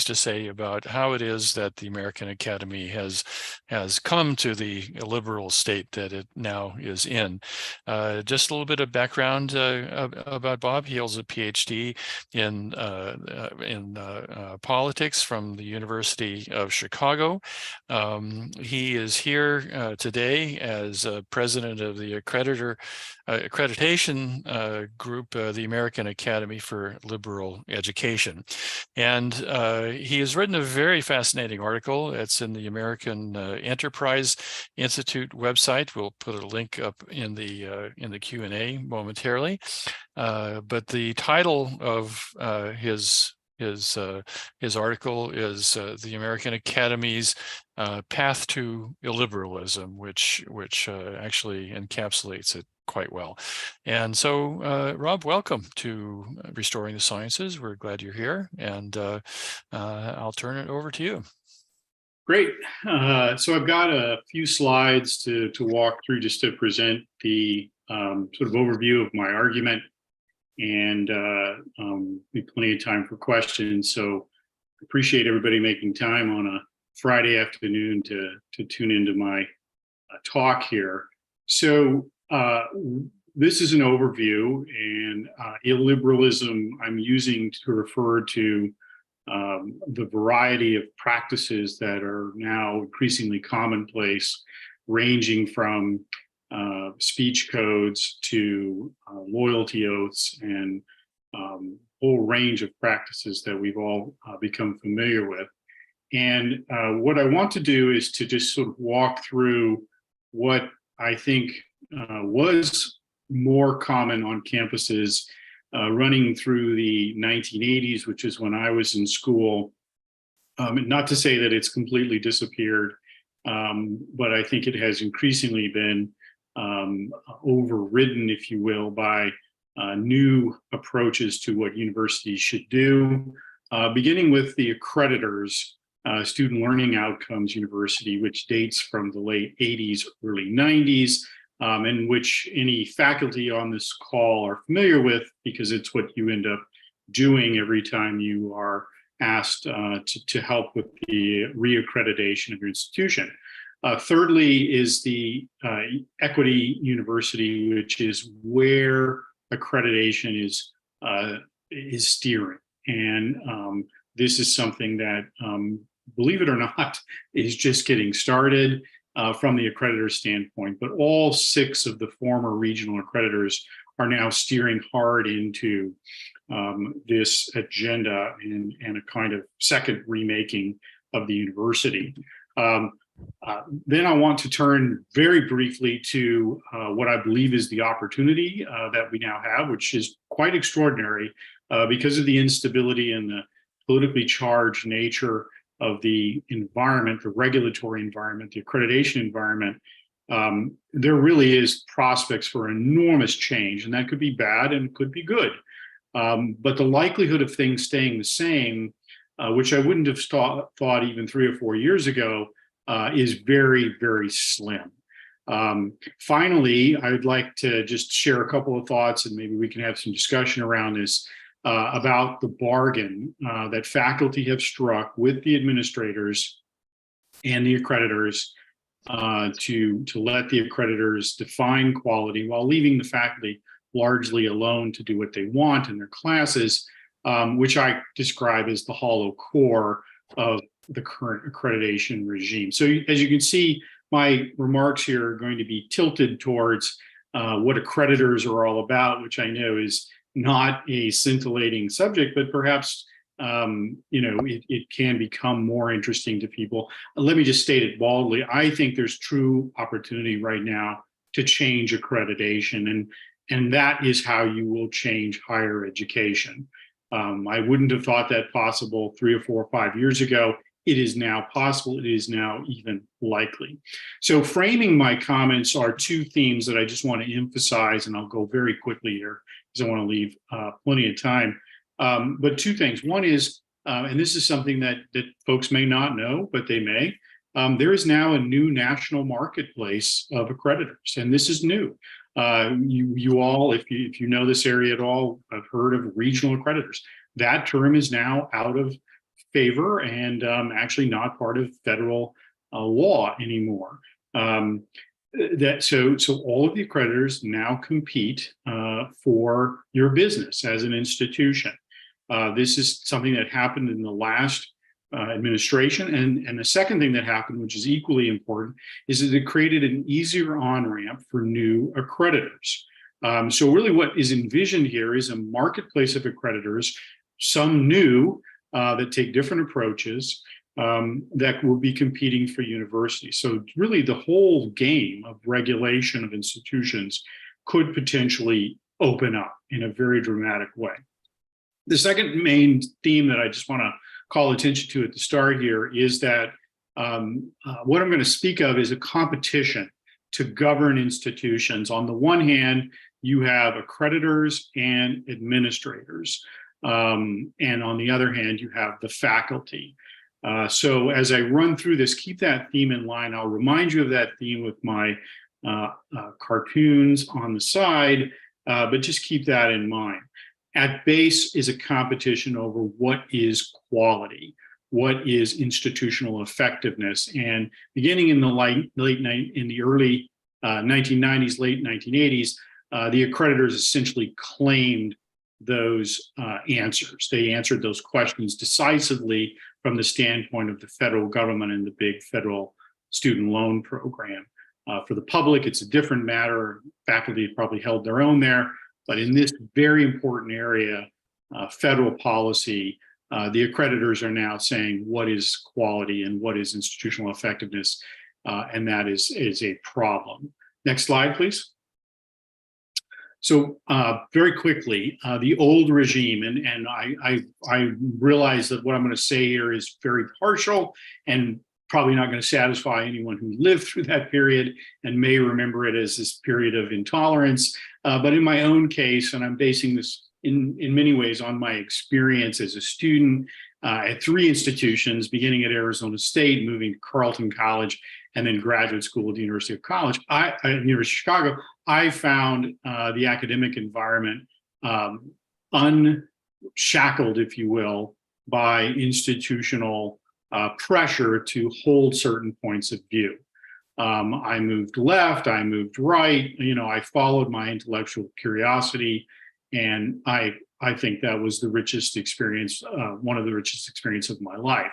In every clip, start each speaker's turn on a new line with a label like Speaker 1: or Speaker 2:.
Speaker 1: to say about how it is that the American Academy has come to the illiberal state that it now is in. Just a little bit of background about Bob. He holds a PhD in politics from the University of Chicago. He is here today as president of the accreditation group, the American Academy for Liberal Education. And he has written a very fascinating article. It's in the American Enterprise Institute website. We'll put a link up in the Q&A momentarily. But the title of his article is the American Academy's Path to Illiberalism, which actually encapsulates it quite well. And so, Rob, welcome to Restoring the Sciences. We're glad you're here, and I'll turn it over to you.
Speaker 2: Great. So I've got a few slides to walk through just to present the sort of overview of my argument, and we have plenty of time for questions. So I appreciate everybody making time on a Friday afternoon to tune into my talk here. So this is an overview, and illiberalism I'm using to refer to the variety of practices that are now increasingly commonplace, ranging from speech codes to loyalty oaths and a whole range of practices that we've all become familiar with. And what I want to do is to just sort of walk through what I think was more common on campuses running through the 1980s, which is when I was in school. Not to say that it's completely disappeared, but I think it has increasingly been overridden, if you will, by new approaches to what universities should do, beginning with the accreditors, Student Learning Outcomes University, which dates from the late 80s, early 90s, and which any faculty on this call are familiar with, because it's what you end up doing every time you are asked to help with the reaccreditation of your institution. Thirdly is the Equity University, which is where accreditation is steering. And this is something that, believe it or not, is just getting started from the accreditor standpoint. But all 6 of the former regional accreditors are now steering hard into this agenda and a kind of second remaking of the university. Then I want to turn very briefly to what I believe is the opportunity that we now have, which is quite extraordinary because of the instability and the politically charged nature of the environment, the regulatory environment, the accreditation environment. There really is prospects for enormous change, and that could be bad and could be good. But the likelihood of things staying the same, which I wouldn't have thought even 3 or 4 years ago, is very, very slim. Finally, I would like to just share a couple of thoughts, and maybe we can have some discussion around this, about the bargain that faculty have struck with the administrators and the accreditors to let the accreditors define quality while leaving the faculty largely alone to do what they want in their classes, which I describe as the hollow core of the current accreditation regime. So as you can see, my remarks here are going to be tilted towards what accreditors are all about, which I know is not a scintillating subject, but perhaps it can become more interesting to people. Let me just state it baldly. I think there's true opportunity right now to change accreditation, and that is how you will change higher education. I wouldn't have thought that possible 3 or 4 or 5 years ago. It is now possible. It is now even likely. So framing my comments are 2 themes that I just want to emphasize, and I'll go very quickly here because I want to leave plenty of time. But 2 things. One is, and this is something that folks may not know, but they may, there is now a new national marketplace of accreditors, and this is new. You all, if you know this area at all, have heard of regional accreditors. That term is now out of favor and actually not part of federal law anymore. So all of the accreditors now compete for your business as an institution. This is something that happened in the last administration. And the second thing that happened, which is equally important, is that it created an easier on-ramp for new accreditors. So really what is envisioned here is a marketplace of accreditors, some new that take different approaches, that will be competing for universities. So really the whole game of regulation of institutions could potentially open up in a very dramatic way. The second main theme that I just want to call attention to at the start here is that what I'm going to speak of is a competition to govern institutions. On the one hand, you have accreditors and administrators. And on the other hand, you have the faculty. So as I run through this, keep that theme in line. I'll remind you of that theme with my cartoons on the side, but just keep that in mind. At base is a competition over what is quality, what is institutional effectiveness. And beginning in the early 1990s, late 1980s, the accreditors essentially claimed those answers. They answered those questions decisively from the standpoint of the federal government and the big federal student loan program. For the public, it's a different matter. Faculty probably held their own there. But in this very important area, federal policy, the accreditors are now saying what is quality and what is institutional effectiveness, and that is a problem. Next slide, please. So very quickly, the old regime, and I realize that what I'm going to say here is very partial and probably not going to satisfy anyone who lived through that period and may remember it as this period of intolerance. But in my own case, and I'm basing this in many ways on my experience as a student at three institutions, beginning at Arizona State, moving to Carleton College, and then graduate school at the University of Chicago, I found the academic environment unshackled, if you will, by institutional pressure to hold certain points of view. I moved left, I moved right, I followed my intellectual curiosity, and I think that was the richest experience, one of the richest experiences of my life.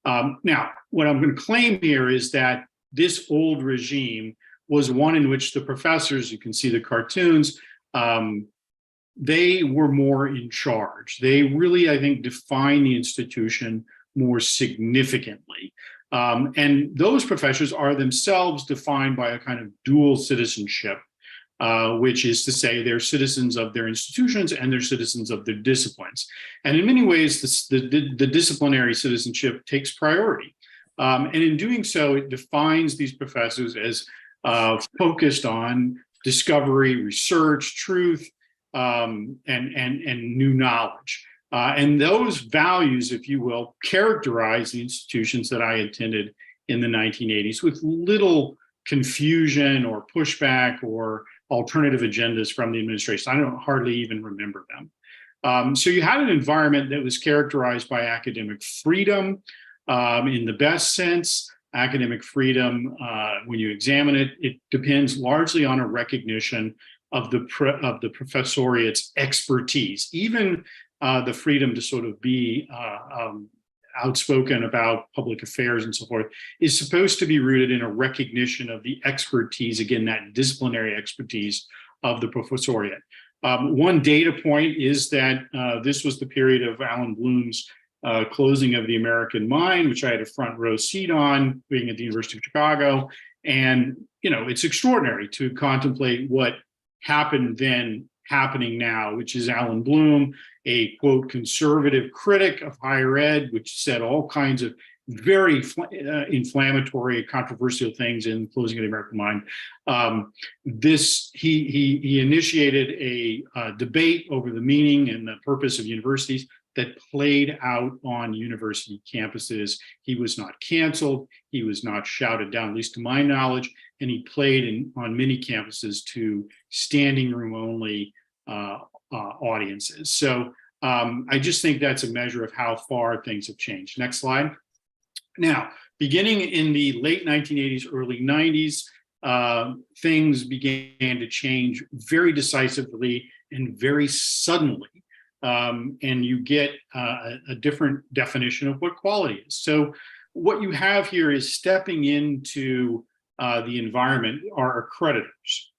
Speaker 2: Now, what I'm going to claim here is that this old regime was one in which the professors, you can see the cartoons, they were more in charge. They really, I think, defined the institution more significantly. And those professors are themselves defined by a kind of dual citizenship, which is to say they're citizens of their institutions and they're citizens of their disciplines. And in many ways, the disciplinary citizenship takes priority. And in doing so, it defines these professors as focused on discovery, research, truth, and new knowledge. And those values, if you will, characterize the institutions that I attended in the 1980s with little confusion or pushback or alternative agendas from the administration. I don't hardly even remember them. So you had an environment that was characterized by academic freedom in the best sense. Academic freedom, when you examine it, it depends largely on a recognition of the professoriate's expertise. Even the freedom to sort of be outspoken about public affairs and so forth is supposed to be rooted in a recognition of the expertise, again, that disciplinary expertise of the professoriate. One data point is that this was the period of Alan Bloom's closing of the American mind, which I had a front row seat on, being at the University of Chicago. And, it's extraordinary to contemplate what happened then, happening now, which is Alan Bloom, a quote conservative critic of higher ed, which said all kinds of very inflammatory, controversial things in closing of the American mind. He initiated a debate over the meaning and the purpose of universities that played out on university campuses. He was not canceled. He was not shouted down, at least to my knowledge, and he played on many campuses to standing room only audiences. So I just think that's a measure of how far things have changed. Next slide. Now, beginning in the late 1980s, early 90s, things began to change very decisively and very suddenly. And you get a different definition of what quality is. So what you have here is stepping into the environment are accreditors,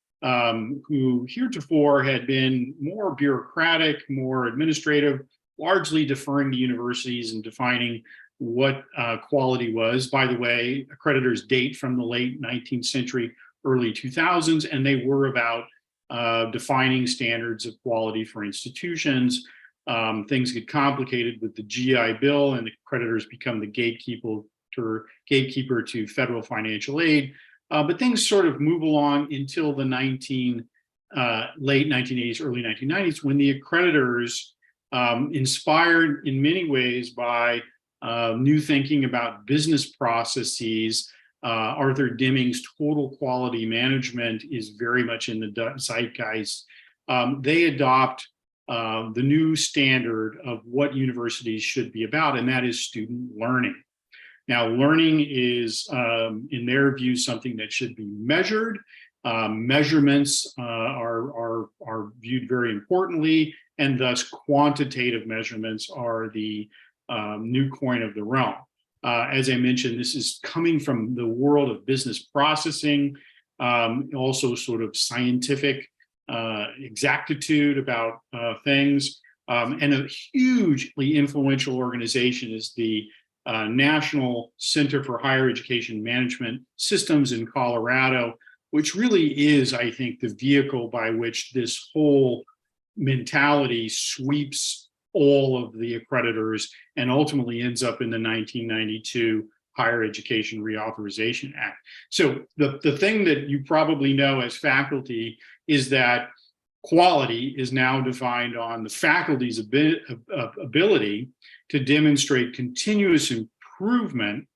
Speaker 2: who heretofore had been more bureaucratic, more administrative, largely deferring to universities and defining what quality was. By the way, accreditors date from the late 19th century, early 2000s, and they were about defining standards of quality for institutions. Things get complicated with the GI Bill, and the accreditors become the gatekeeper to federal financial aid. But things sort of move along until the late 1980s, early 1990s, when the accreditors, inspired in many ways by new thinking about business processes. Arthur Deming's total quality management is very much in the zeitgeist. They adopt the new standard of what universities should be about, and that is student learning. Now, learning is, in their view, something that should be measured. Measurements are viewed very importantly, and thus quantitative measurements are the new coin of the realm. As I mentioned, this is coming from the world of business processing, also sort of scientific exactitude about things. And a hugely influential organization is the National Center for Higher Education Management Systems in Colorado, which really is, I think, the vehicle by which this whole mentality sweeps all of the accreditors and ultimately ends up in the 1992 Higher Education Reauthorization Act. So the thing that you probably know as faculty is that quality is now defined on the faculty's ability to demonstrate continuous improvement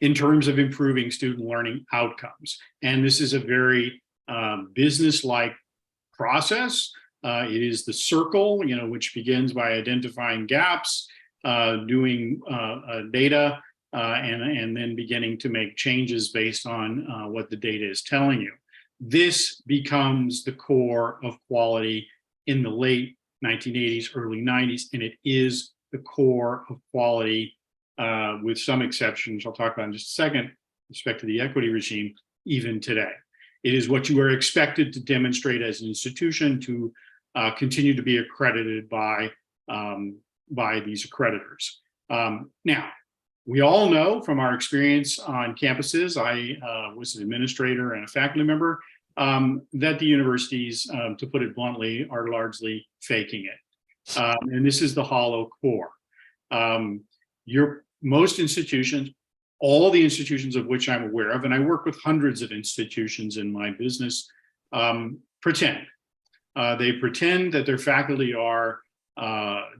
Speaker 2: in terms of improving student learning outcomes. And this is a very business-like process. It is the circle, which begins by identifying gaps, doing data, and then beginning to make changes based on what the data is telling you. This becomes the core of quality in the late 1980s, early 90s, and it is the core of quality, with some exceptions I'll talk about in just a second, with respect to the equity regime, even today. It is what you are expected to demonstrate as an institution to continue to be accredited by these accreditors. Now, we all know from our experience on campuses, I was an administrator and a faculty member, that the universities, to put it bluntly, are largely faking it. And this is the hollow core. Most institutions, all the institutions of which I'm aware of, and I work with hundreds of institutions in my business, pretend. They pretend that their faculty are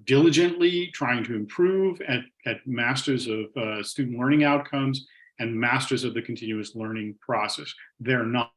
Speaker 2: diligently trying to improve at masters of student learning outcomes and masters of the continuous learning process. They're not.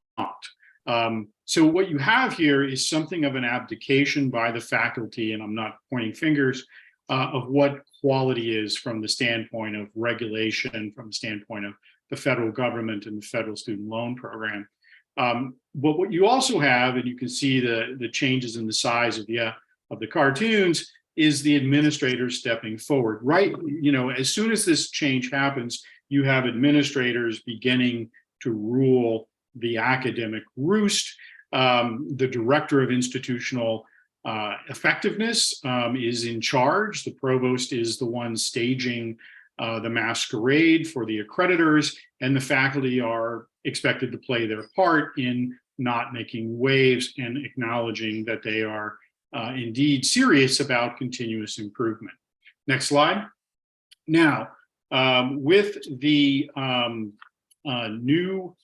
Speaker 2: So what you have here is something of an abdication by the faculty, and I'm not pointing fingers, of what quality is from the standpoint of regulation, from the standpoint of the federal government and the federal student loan program. But what you also have, and you can see the changes in the size of the cartoons, is the administrators stepping forward. Right, as soon as this change happens, you have administrators beginning to rule the academic roost. The director of institutional effectiveness is in charge. The provost is the one staging the masquerade for the accreditors, and the faculty are expected to play their part in not making waves and acknowledging that they are indeed serious about continuous improvement. Next slide. Now, with the new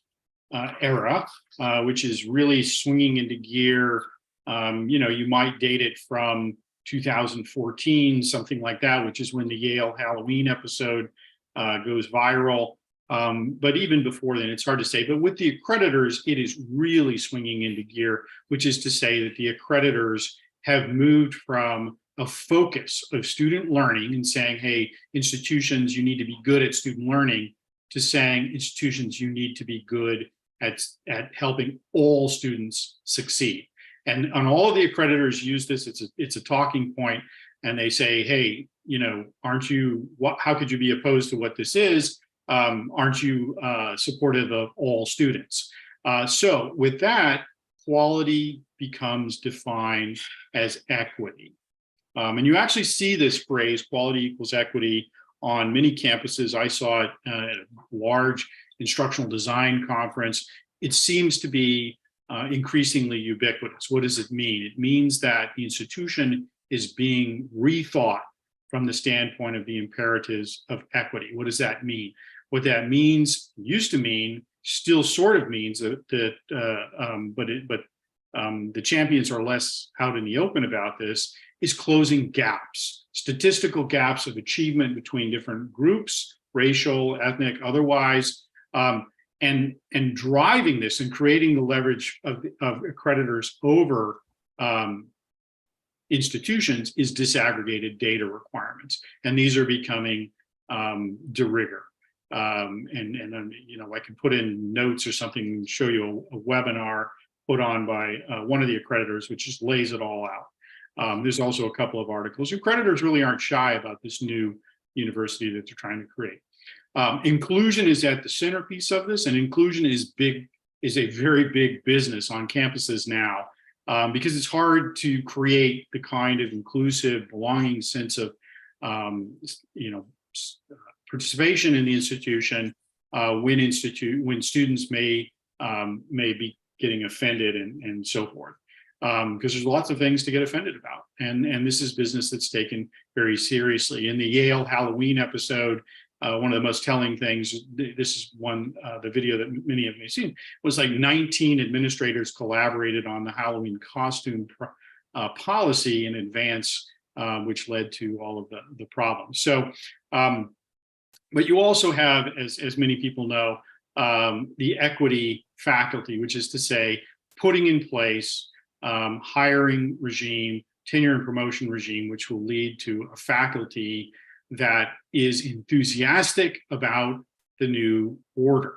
Speaker 2: era, which is really swinging into gear, you might date it from 2014, something like that, which is when the Yale Halloween episode goes viral. But even before then, it's hard to say. But with the accreditors, it is really swinging into gear, which is to say that the accreditors have moved from a focus of student learning and saying, hey, institutions, you need to be good at student learning, to saying institutions, you need to be good at helping all students succeed. And all of the accreditors use this. It's a talking point, and they say, hey, you know, aren't you, how could you be opposed to what this is? Aren't you supportive of all students? So with that, quality becomes defined as equity. And you actually see this phrase, quality equals equity, on many campuses. I saw it at a large instructional design conference. It seems to be increasingly ubiquitous. What does it mean? It means that the institution is being rethought from the standpoint of the imperatives of equity. What does that mean? What that means, used to mean, still sort of means that the champions are less out in the open about this, is closing gaps, statistical gaps of achievement between different groups, racial, ethnic, otherwise, and driving this and creating the leverage of accreditors over institutions is disaggregated data requirements, and these are becoming de rigueur. You know, I can put in notes or something and show you a webinar put on by one of the accreditors, which just lays it all out. There's also a couple of articles. Accreditors really aren't shy about this new university that they're trying to create. Inclusion is at the centerpiece of this, and inclusion is a very big business on campuses now, because it's hard to create the kind of inclusive, belonging sense of, you know, participation in the institution when students may be getting offended and so forth, because there's lots of things to get offended about, and this is business that's taken very seriously. In the Yale Halloween episode, one of the most telling things, this is one, the video that many of you have seen, was like 19 administrators collaborated on the Halloween costume policy in advance, which led to all of the problems. So, but you also have, as many people know, the equity faculty, which is to say, putting in place hiring regime, tenure and promotion regime, which will lead to a faculty that is enthusiastic about the new order.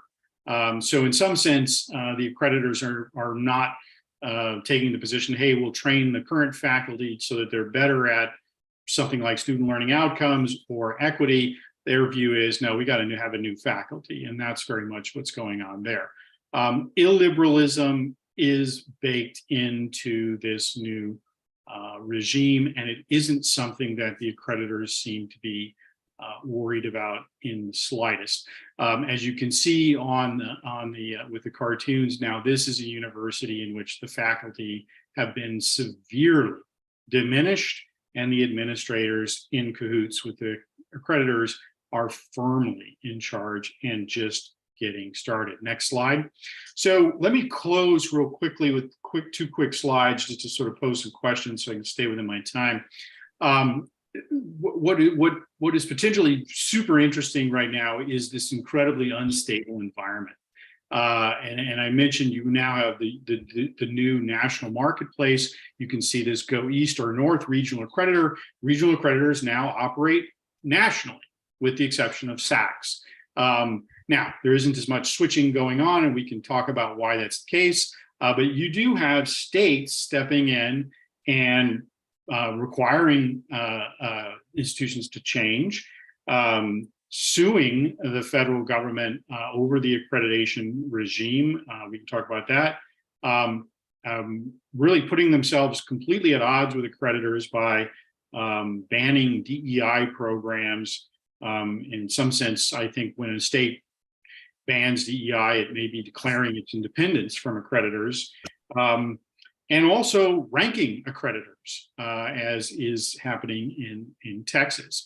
Speaker 2: So in some sense, the accreditors are not taking the position, hey, we'll train the current faculty so that they're better at something like student learning outcomes or equity. Their view is, no, we got to have a new faculty, and that's very much what's going on there. Illiberalism is baked into this new regime, and it isn't something that the accreditors seem to be worried about in the slightest. As you can see with the cartoons, now this is a university in which the faculty have been severely diminished, and the administrators in cahoots with the accreditors are firmly in charge and just getting started. Next slide. So let me close real quickly with two quick slides just to sort of pose some questions so I can stay within my time. What is potentially super interesting right now is this incredibly unstable environment. And I mentioned you now have the new national marketplace. You can see this go east or north regional accreditor. Regional accreditors now operate nationally, with the exception of SACs. Now, there isn't as much switching going on, and we can talk about why that's the case, but you do have states stepping in and requiring institutions to change, suing the federal government over the accreditation regime. We can talk about that. Really putting themselves completely at odds with accreditors by banning DEI programs. In some sense, I think when a state bans DEI, it may be declaring its independence from accreditors, and also ranking accreditors, as is happening in Texas.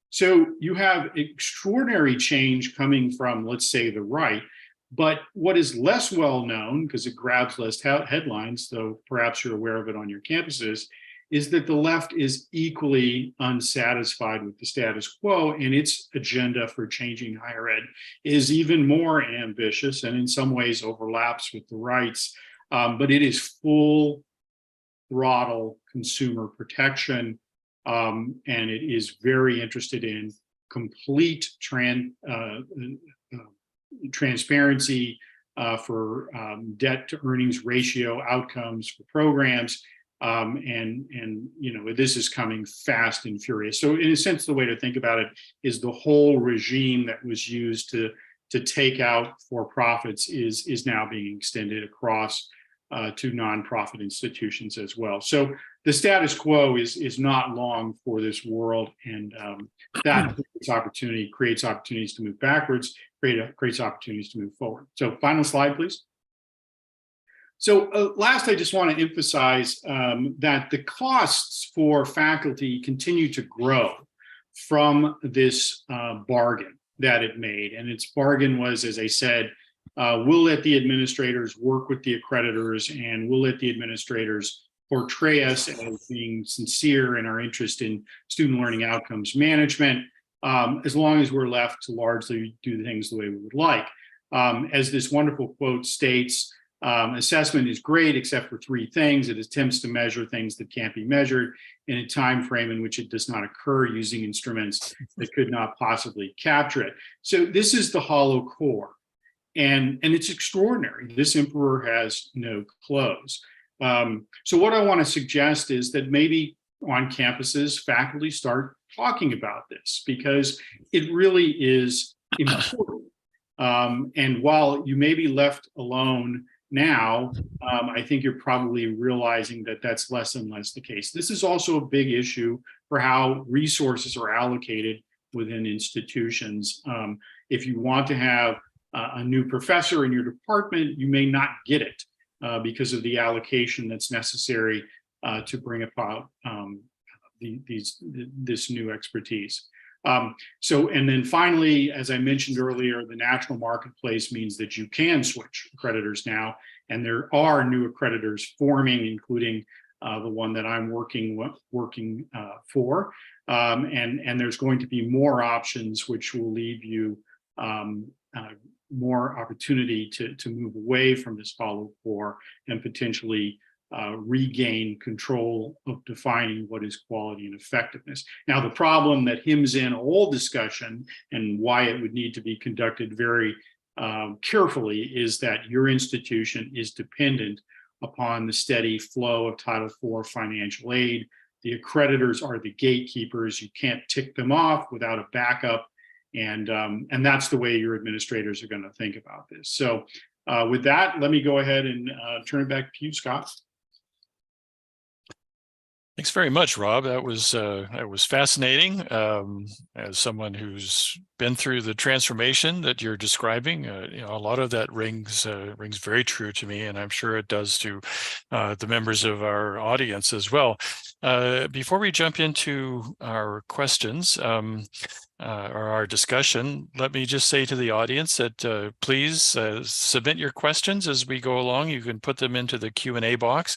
Speaker 2: So you have extraordinary change coming from, let's say, the right. But what is less well known, because it grabs less headlines, though perhaps you're aware of it on your campuses, is that the left is equally unsatisfied with the status quo, and its agenda for changing higher ed is even more ambitious and in some ways overlaps with the right's, but it is full throttle consumer protection, and it is very interested in complete transparency for debt to earnings ratio outcomes for programs. And this is coming fast and furious. So in a sense, the way to think about it is the whole regime that was used to take out for-profits is now being extended across to nonprofit institutions as well. So the status quo is not long for this world, and that creates opportunities to move backwards, creates opportunities to move forward. So final slide, please. So last, I just want to emphasize that the costs for faculty continue to grow from this bargain that it made. And its bargain was, as I said, we'll let the administrators work with the accreditors, and we'll let the administrators portray us as being sincere in our interest in student learning outcomes management, as long as we're left to largely do things the way we would like. As this wonderful quote states, assessment is great except for three things. It attempts to measure things that can't be measured in a time frame in which it does not occur, using instruments that could not possibly capture it. So this is the hollow core, and it's extraordinary. This emperor has no clothes. So what I want to suggest is that maybe on campuses, faculty start talking about this, because it really is important. And while you may be left alone now, I think you're probably realizing that that's less and less the case. This is also a big issue for how resources are allocated within institutions. If you want to have a new professor in your department, you may not get it because of the allocation that's necessary to bring about this new expertise. And then finally, as I mentioned earlier, the national marketplace means that you can switch accreditors now, and there are new accreditors forming, including the one that I'm working for, and there's going to be more options, which will leave you more opportunity to move away from this hollow core and potentially regain control of defining what is quality and effectiveness. Now, the problem that hems in a whole discussion and why it would need to be conducted very carefully is that your institution is dependent upon the steady flow of Title IV financial aid. The accreditors are the gatekeepers. You can't tick them off without a backup. And that's the way your administrators are going to think about this. So with that, let me go ahead and turn it back to you, Scott.
Speaker 1: Thanks very much, Rob. That was fascinating. As someone who's been through the transformation that you're describing, a lot of that rings very true to me, and I'm sure it does to the members of our audience as well. Before we jump into our questions or our discussion, let me just say to the audience that please submit your questions as we go along. You can put them into the Q&A box.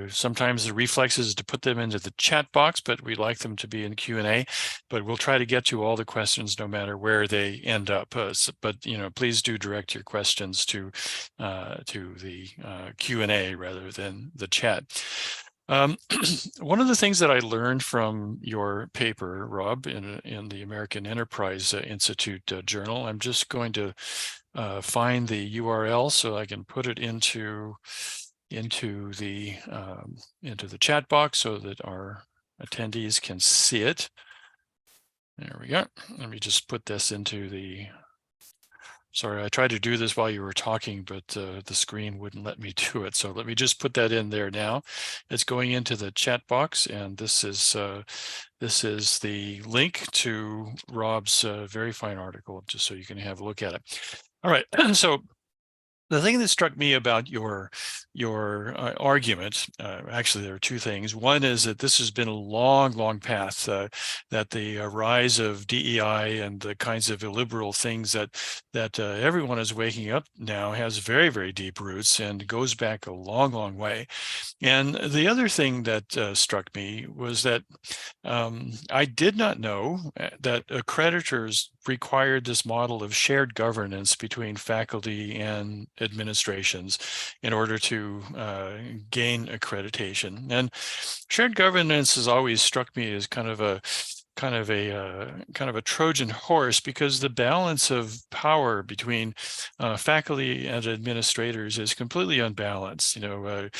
Speaker 1: Sometimes the reflex is to put them into the chat box, but we like them to be in Q&A. But we'll try to get to all the questions no matter where they end up. But please do direct your questions to the Q&A rather than the chat. One of the things that I learned from your paper, Rob, in the American Enterprise Institute journal, I'm just going to find the URL so I can put it into the chat box so that our attendees can see it. There we go. Let me just put this into the. Sorry, I tried to do this while you were talking, but the screen wouldn't let me do it. So let me just put that in there now. It's going into the chat box, and this is the link to Rob's very fine article, just so you can have a look at it. All right, so the thing that struck me about your argument, actually, there are two things. One is that this has been a long path, that the rise of DEI and the kinds of illiberal things that everyone is waking up now has very deep roots and goes back a long way. And the other thing that struck me was that I did not know that accreditors required this model of shared governance between faculty and administrations in order to gain accreditation. And shared governance has always struck me as kind of a Trojan horse, because the balance of power between faculty and administrators is completely unbalanced. Unless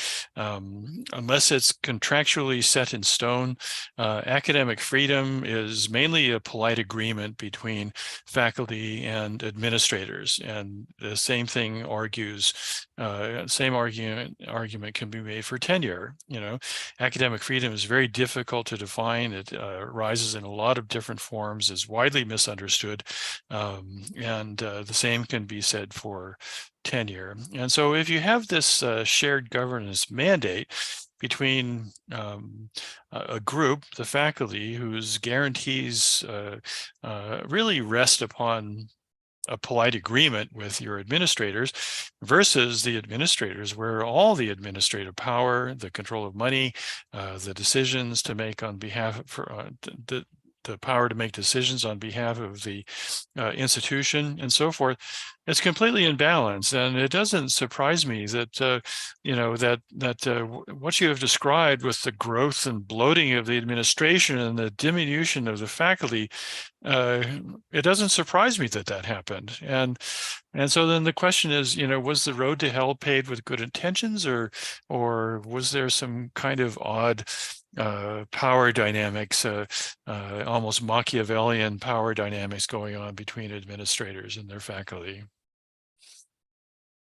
Speaker 1: it's contractually set in stone, academic freedom is mainly a polite agreement between faculty and administrators, and the same thing argument can be made for tenure. Academic freedom is very difficult to define. It arises in a lot of different forms, is widely misunderstood, and the same can be said for tenure. And so if you have this shared governance mandate between a group, the faculty, whose guarantees really rest upon a polite agreement with your administrators, versus the administrators, where all the administrative power, the control of money, the decisions to make on behalf of the power to make decisions on behalf of the institution and so forth, it's completely imbalanced. And it doesn't surprise me that what you have described with the growth and bloating of the administration and the diminution of the faculty, it doesn't surprise me that happened. And so then the question is, was the road to hell paved with good intentions, or was there some kind of odd power dynamics, almost Machiavellian power dynamics going on between administrators and their faculty?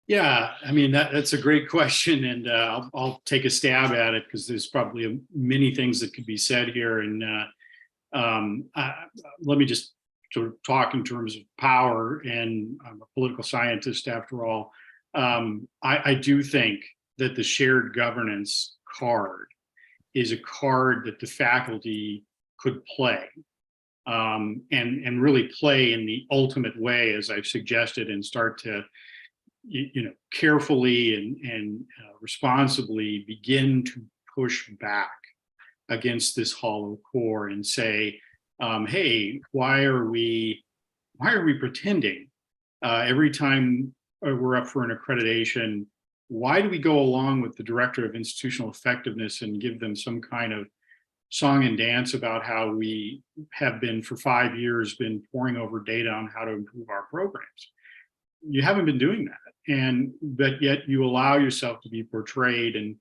Speaker 2: Yeah, I mean, that's a great question, and I'll take a stab at it, because there's probably many things that could be said here. And let me just sort of talk in terms of power, and I'm a political scientist after all. I do think that the shared governance card is a card that the faculty could play, and really play in the ultimate way, as I've suggested, and start to carefully and responsibly begin to push back against this hollow core and say, hey, why are we pretending every time we're up for an accreditation? Why do we go along with the director of institutional effectiveness and give them some kind of song and dance about how we have been for 5 years been poring over data on how to improve our programs? You haven't been doing that, but yet you allow yourself to be portrayed and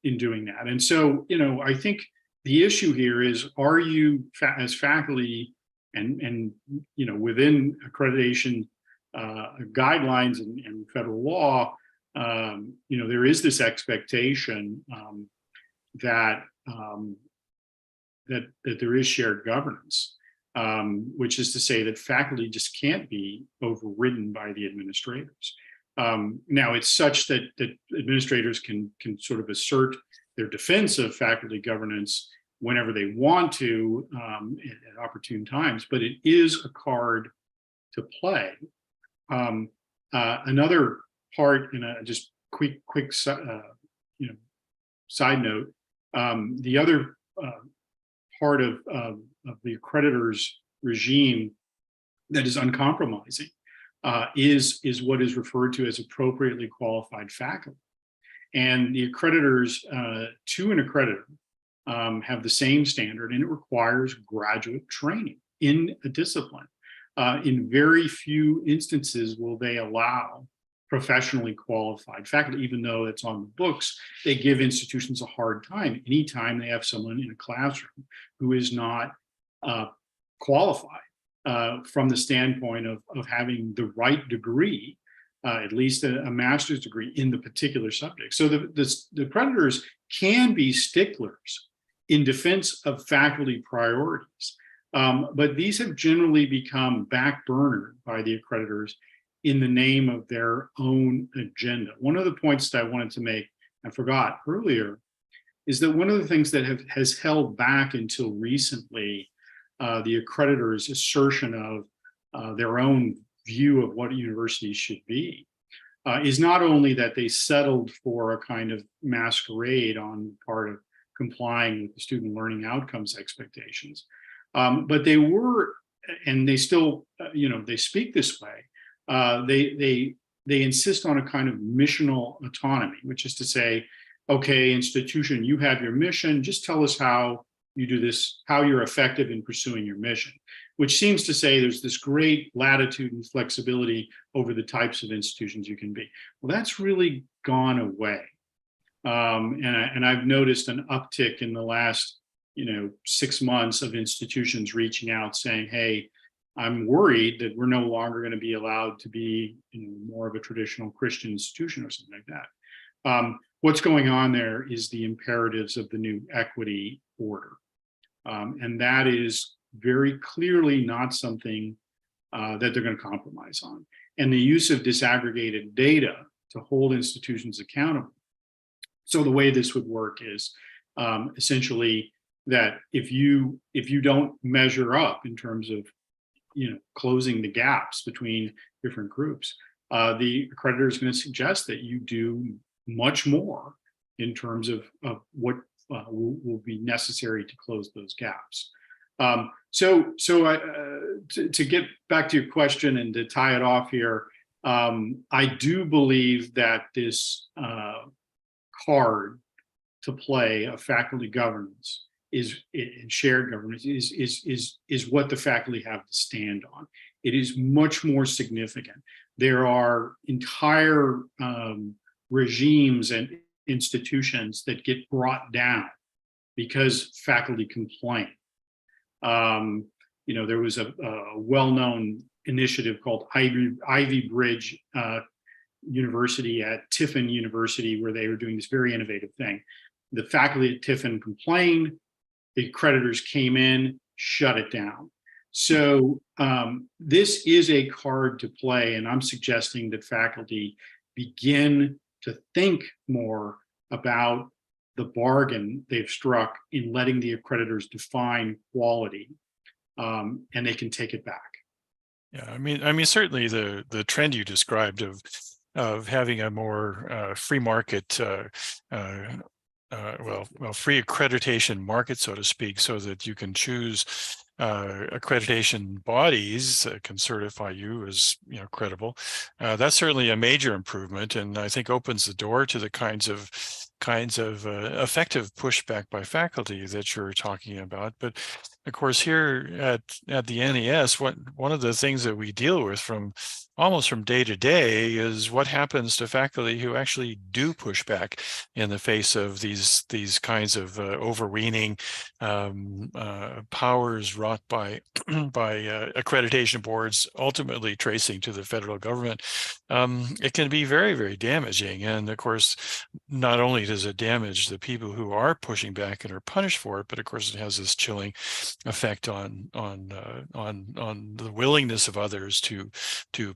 Speaker 2: in doing that. And so, I think the issue here is, are you as faculty and within accreditation guidelines and federal law, there is this expectation that there is shared governance. Which is to say that faculty just can't be overridden by the administrators. Now, it's such that administrators can sort of assert their defense of faculty governance whenever they want to, at opportune times, but it is a card to play. Another part, and just quick side note, the other part of the accreditors regime that is uncompromising is what is referred to as appropriately qualified faculty. And the accreditors to an accreditor have the same standard, and it requires graduate training in a discipline. In very few instances will they allow professionally qualified faculty, even though it's on the books. They give institutions a hard time anytime they have someone in a classroom who is not qualified from the standpoint of having the right degree, at least a master's degree in the particular subject. So the accreditors can be sticklers in defense of faculty priorities, but these have generally become backburnered by the accreditors in the name of their own agenda. One of the points that I wanted to make, I forgot earlier, is that one of the things that has held back until recently the accreditors' assertion of their own view of what universities should be is not only that they settled for a kind of masquerade on the part of complying with the student learning outcomes expectations, but they were and they still, they speak this way. They insist on a kind of missional autonomy, which is to say, okay, institution, you have your mission. Just tell us how you do this, how you're effective in pursuing your mission, which seems to say there's this great latitude and flexibility over the types of institutions you can be. Well, that's really gone away. And I've noticed an uptick in the last, 6 months of institutions reaching out saying, hey, I'm worried that we're no longer going to be allowed to be more of a traditional Christian institution or something like that. What's going on there is the imperatives of the new equity order. And that is very clearly not something that they're going to compromise on. And the use of disaggregated data to hold institutions accountable. So the way this would work is essentially that if you don't measure up in terms of closing the gaps between different groups, the accreditor is going to suggest that you do much more in terms of what will be necessary to close those gaps. So to get back to your question and to tie it off here, I do believe that this card to play of faculty governance is in shared governance is what the faculty have to stand on. It is much more significant. There are entire regimes and institutions that get brought down because faculty complain. There was a well-known initiative called Ivy Bridge University at Tiffin University, where they were doing this very innovative thing. The faculty at Tiffin complained, the accreditors came in, shut it down. So this is a card to play, and I'm suggesting that faculty begin to think more about the bargain they've struck in letting the accreditors define quality, and they can take it back.
Speaker 1: Yeah, I mean, certainly the trend you described of having a more free market, free accreditation market, so to speak, so that you can choose accreditation bodies that can certify you as credible. That's certainly a major improvement, and I think opens the door to the kinds of effective pushback by faculty that you're talking about. But of course, here at the NES, one of the things that we deal with almost from day to day is what happens to faculty who actually do push back in the face of these kinds of overweening powers wrought by accreditation boards, ultimately tracing to the federal government. It can be very, very damaging, and of course, not only does it damage the people who are pushing back and are punished for it, but of course, it has this chilling effect on the willingness of others to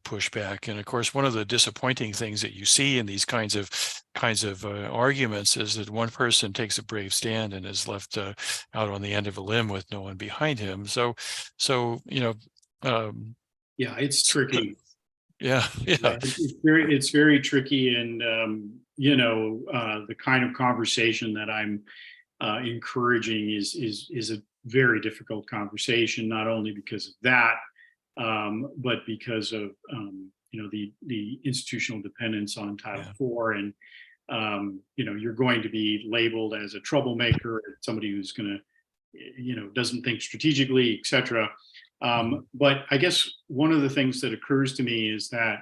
Speaker 1: push back. And of course, one of the disappointing things that you see in these kinds of arguments is that one person takes a brave stand and is left out on the end of a limb with no one behind him. So
Speaker 2: it's tricky.
Speaker 1: Yeah.
Speaker 2: It's very tricky, and the kind of conversation that I'm encouraging is a very difficult conversation, not only because of that, but because of the institutional dependence on Title IV, and you're going to be labeled as a troublemaker, somebody who's going to doesn't think strategically, etc. But I guess one of the things that occurs to me is that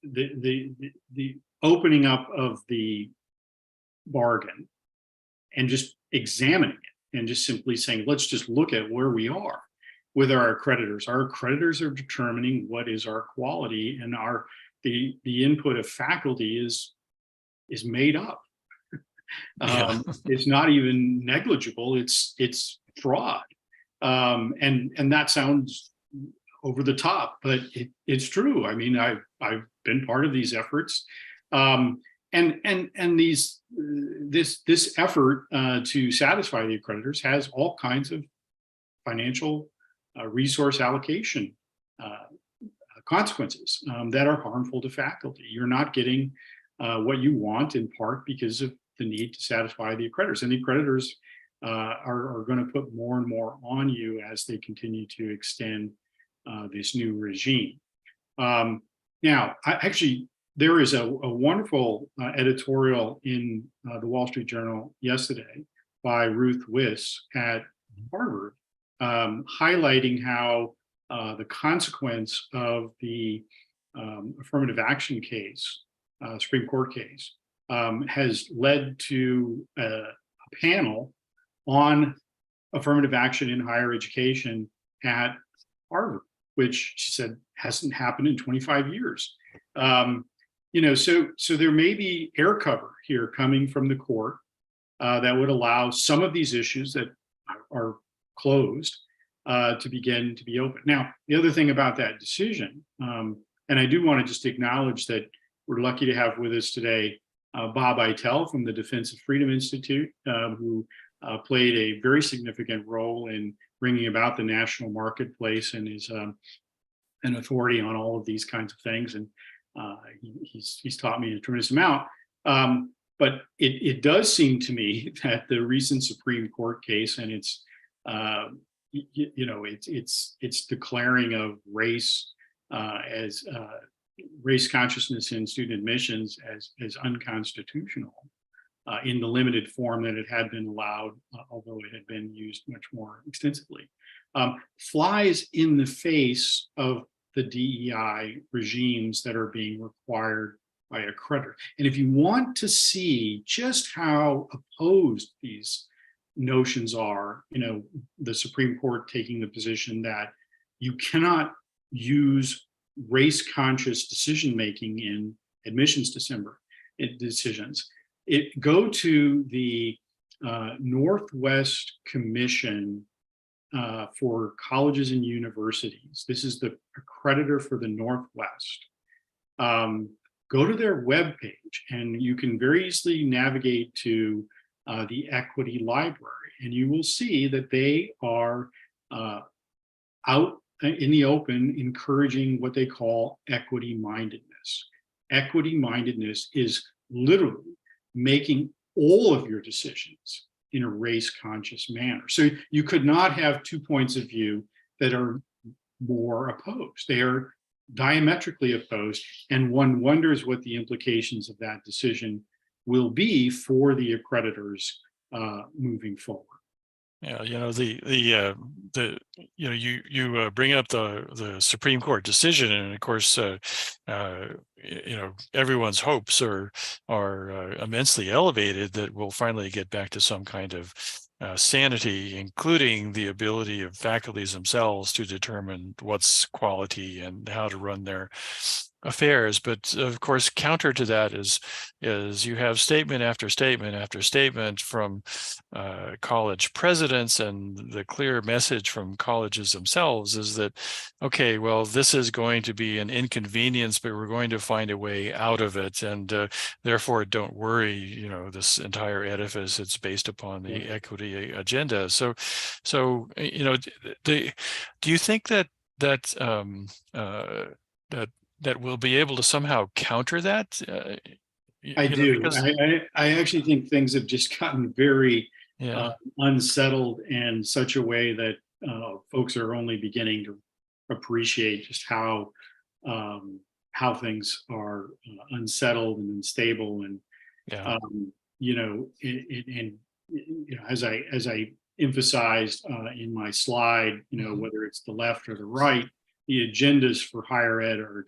Speaker 2: the opening up of the bargain and just examining it and just simply saying, let's just look at where we are with our accreditors. Our accreditors are determining what is our quality, and the input of faculty is made up. It's not even negligible. It's fraud, and that sounds over the top, but it's true. I mean, I've been part of these efforts, and this effort to satisfy the accreditors has all kinds of financial resource allocation consequences that are harmful to faculty. You're not getting what you want, in part because of the need to satisfy the accreditors, and the accreditors are going to put more and more on you as they continue to extend this new regime. Now, there is a wonderful editorial in the Wall Street Journal yesterday by Ruth Wiss at Harvard, highlighting how the consequence of the affirmative action case, Supreme Court case, has led to a panel on affirmative action in higher education at Harvard, which she said hasn't happened in 25 years. So there may be air cover here coming from the court that would allow some of these issues that are closed to begin to be open. Now, the other thing about that decision, and I do want to just acknowledge that we're lucky to have with us today Bob Eitel from the Defense of Freedom Institute, who played a very significant role in bringing about the national marketplace and is an authority on all of these kinds of things. And he's taught me a tremendous amount. But it does seem to me that the recent Supreme Court case and its it's declaring of race as race consciousness in student admissions as unconstitutional in the limited form that it had been allowed, although it had been used much more extensively, flies in the face of the DEI regimes that are being required by accreditors. And if you want to see just how opposed these notions are, the Supreme Court taking the position that you cannot use race-conscious decision-making in admissions decisions, go to the Northwest Commission for Colleges and Universities. This is the accreditor for the Northwest. Go to their webpage, and you can very easily navigate to the Equity Library, and you will see that they are out in the open encouraging what they call equity mindedness. Equity mindedness is literally making all of your decisions in a race conscious manner. So you could not have 2 points of view that are more opposed. They are diametrically opposed, and one wonders what the implications of that decision will be for the accreditors moving forward.
Speaker 1: Yeah, you bring up the Supreme Court decision, and of course, everyone's hopes are immensely elevated that we'll finally get back to some kind of sanity, including the ability of faculties themselves to determine what's quality and how to run their affairs. But of course, counter to that is you have statement after statement after statement from college presidents, and the clear message from colleges themselves is that, okay, well, this is going to be an inconvenience, but we're going to find a way out of it, and therefore don't worry, this entire edifice, it's based upon the equity agenda. So do you think that we'll be able to somehow counter that?
Speaker 2: I do. Because I actually think things have just gotten very unsettled in such a way that folks are only beginning to appreciate just how things are unsettled and unstable, and as I emphasized in my slide, whether it's the left or the right, the agendas for higher ed are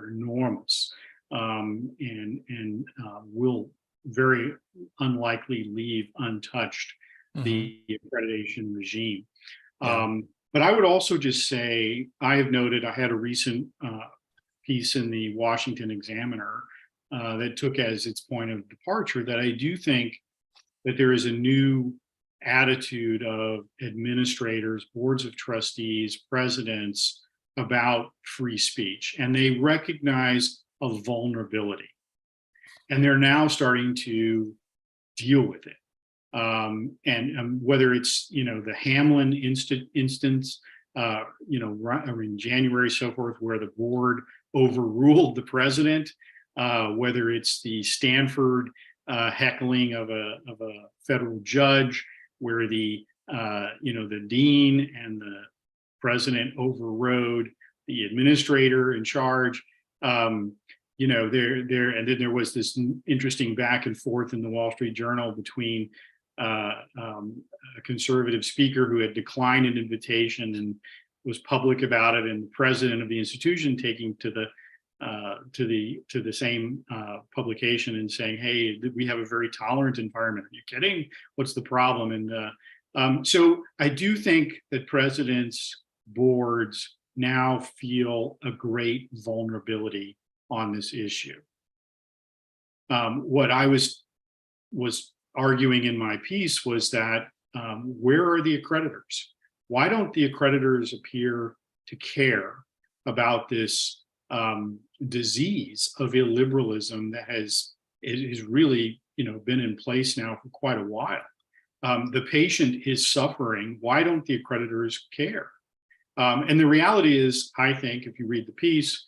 Speaker 2: enormous, and will very unlikely leave untouched the accreditation regime. But I would also just say, I have noted, I had a recent piece in the Washington Examiner that took as its point of departure that I do think that there is a new attitude of administrators, boards of trustees, presidents about free speech, and they recognize a vulnerability, and they're now starting to deal with it. And whether it's the Hamlin instance, in January, so forth, where the board overruled the president, whether it's the Stanford heckling of a federal judge, where the the dean and the president overrode the administrator in charge. And then there was this interesting back and forth in the Wall Street Journal between a conservative speaker who had declined an invitation and was public about it, and the president of the institution taking to the same publication and saying, "Hey, we have a very tolerant environment. Are you kidding? What's the problem?" And so I do think that presidents' boards now feel a great vulnerability on this issue. What I was arguing in my piece was that where are the accreditors? Why don't the accreditors appear to care about this disease of illiberalism that has really been in place now for quite a while? The patient is suffering. Why don't the accreditors care? And the reality is, I think, if you read the piece,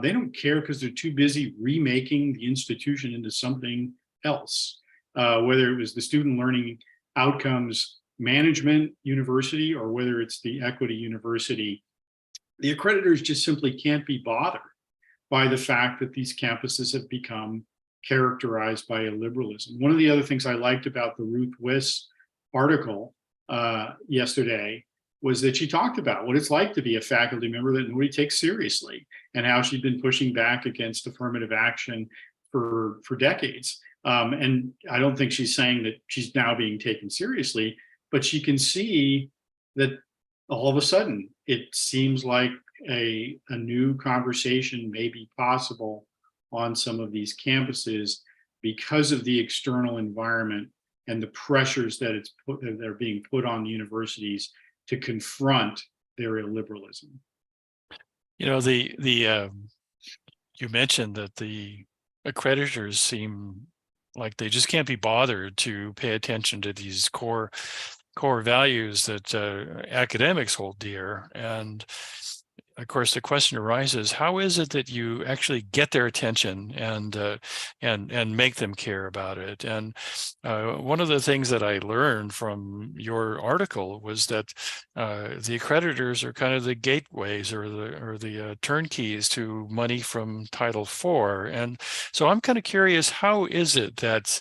Speaker 2: they don't care because they're too busy remaking the institution into something else, whether it was the student learning outcomes management university or whether it's the equity university. The accreditors just simply can't be bothered by the fact that these campuses have become characterized by illiberalism. One of the other things I liked about the Ruth Wiss article yesterday was that she talked about what it's like to be a faculty member that nobody takes seriously, and how she'd been pushing back against affirmative action for decades. And I don't think she's saying that she's now being taken seriously, but she can see that all of a sudden it seems like a new conversation may be possible on some of these campuses because of the external environment and the pressures that are being put on the universities to confront their illiberalism.
Speaker 1: You mentioned that the accreditors seem like they just can't be bothered to pay attention to these core values that academics hold dear. And of course, the question arises: how is it that you actually get their attention and make them care about it? And one of the things that I learned from your article was that the accreditors are kind of the gateways or the turnkeys to money from Title IV. And so I'm kind of curious: how is it that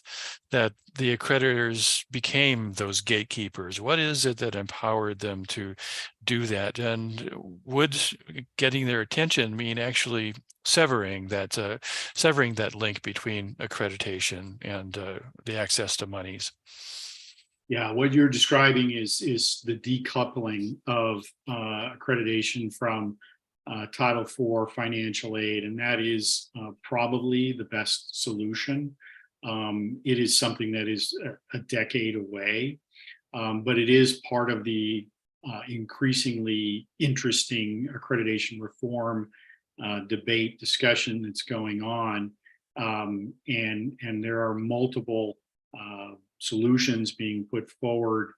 Speaker 1: the accreditors became those gatekeepers? What is it that empowered them to do that? And would getting their attention mean actually severing that link between accreditation and the access to monies?
Speaker 2: Yeah, what you're describing is the decoupling of accreditation from Title IV financial aid, and that is probably the best solution. It is something that is a decade away, but it is part of the increasingly interesting accreditation reform debate discussion that's going on, and there are multiple solutions being put forward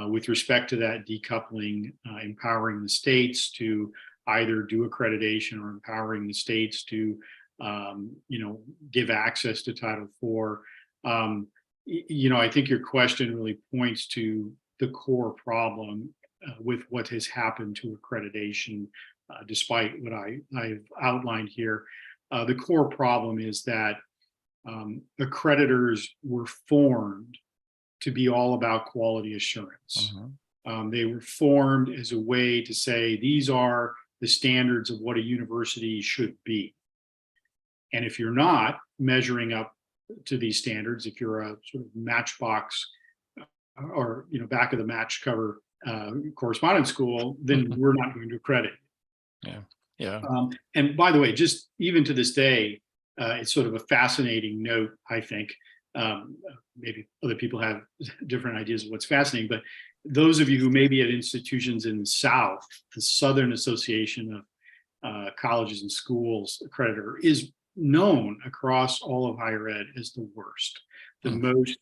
Speaker 2: with respect to that decoupling, empowering the states to either do accreditation or empowering the states to give access to Title IV. I think your question really points to the core problem with what has happened to accreditation, despite what I've outlined here. The core problem is that accreditors were formed to be all about quality assurance. They were formed as a way to say, these are the standards of what a university should be. And if you're not measuring up to these standards, if you're a sort of matchbox or back of the match cover correspondence school, then we're not going to accredit.
Speaker 1: Yeah.
Speaker 2: And by the way, just even to this day, it's sort of a fascinating note, I think. Maybe other people have different ideas of what's fascinating, but those of you who may be at institutions in the South, the Southern Association of Colleges and Schools accreditor is known across all of higher ed as the worst, the most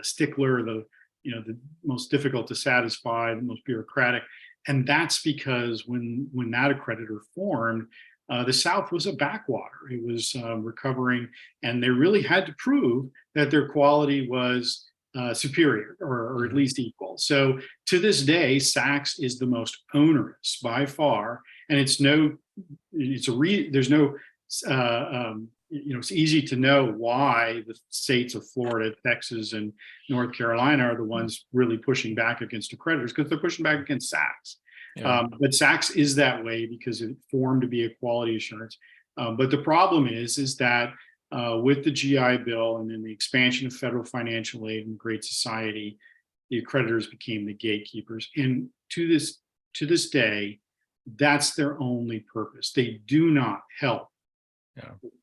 Speaker 2: stickler, the most difficult to satisfy, the most bureaucratic. And that's because when that accreditor formed, the South was a backwater. It was recovering, and they really had to prove that their quality was superior or at least equal. So to this day, Sachs is the most onerous by far, and there's no, it's easy to know why the states of Florida, Texas, and North Carolina are the ones really pushing back against accreditors because they're pushing back against Sachs.
Speaker 1: Yeah.
Speaker 2: But Sachs is that way because it formed to be a quality assurance. But the problem is that with the GI Bill and then the expansion of federal financial aid and the Great Society, the accreditors became the gatekeepers. And to this day, that's their only purpose. They do not help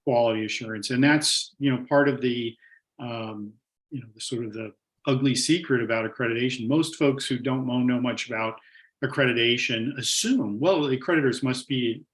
Speaker 2: quality assurance, and that's part of the the sort of the ugly secret about accreditation. Most folks who don't know much about accreditation assume, well, the accreditors must be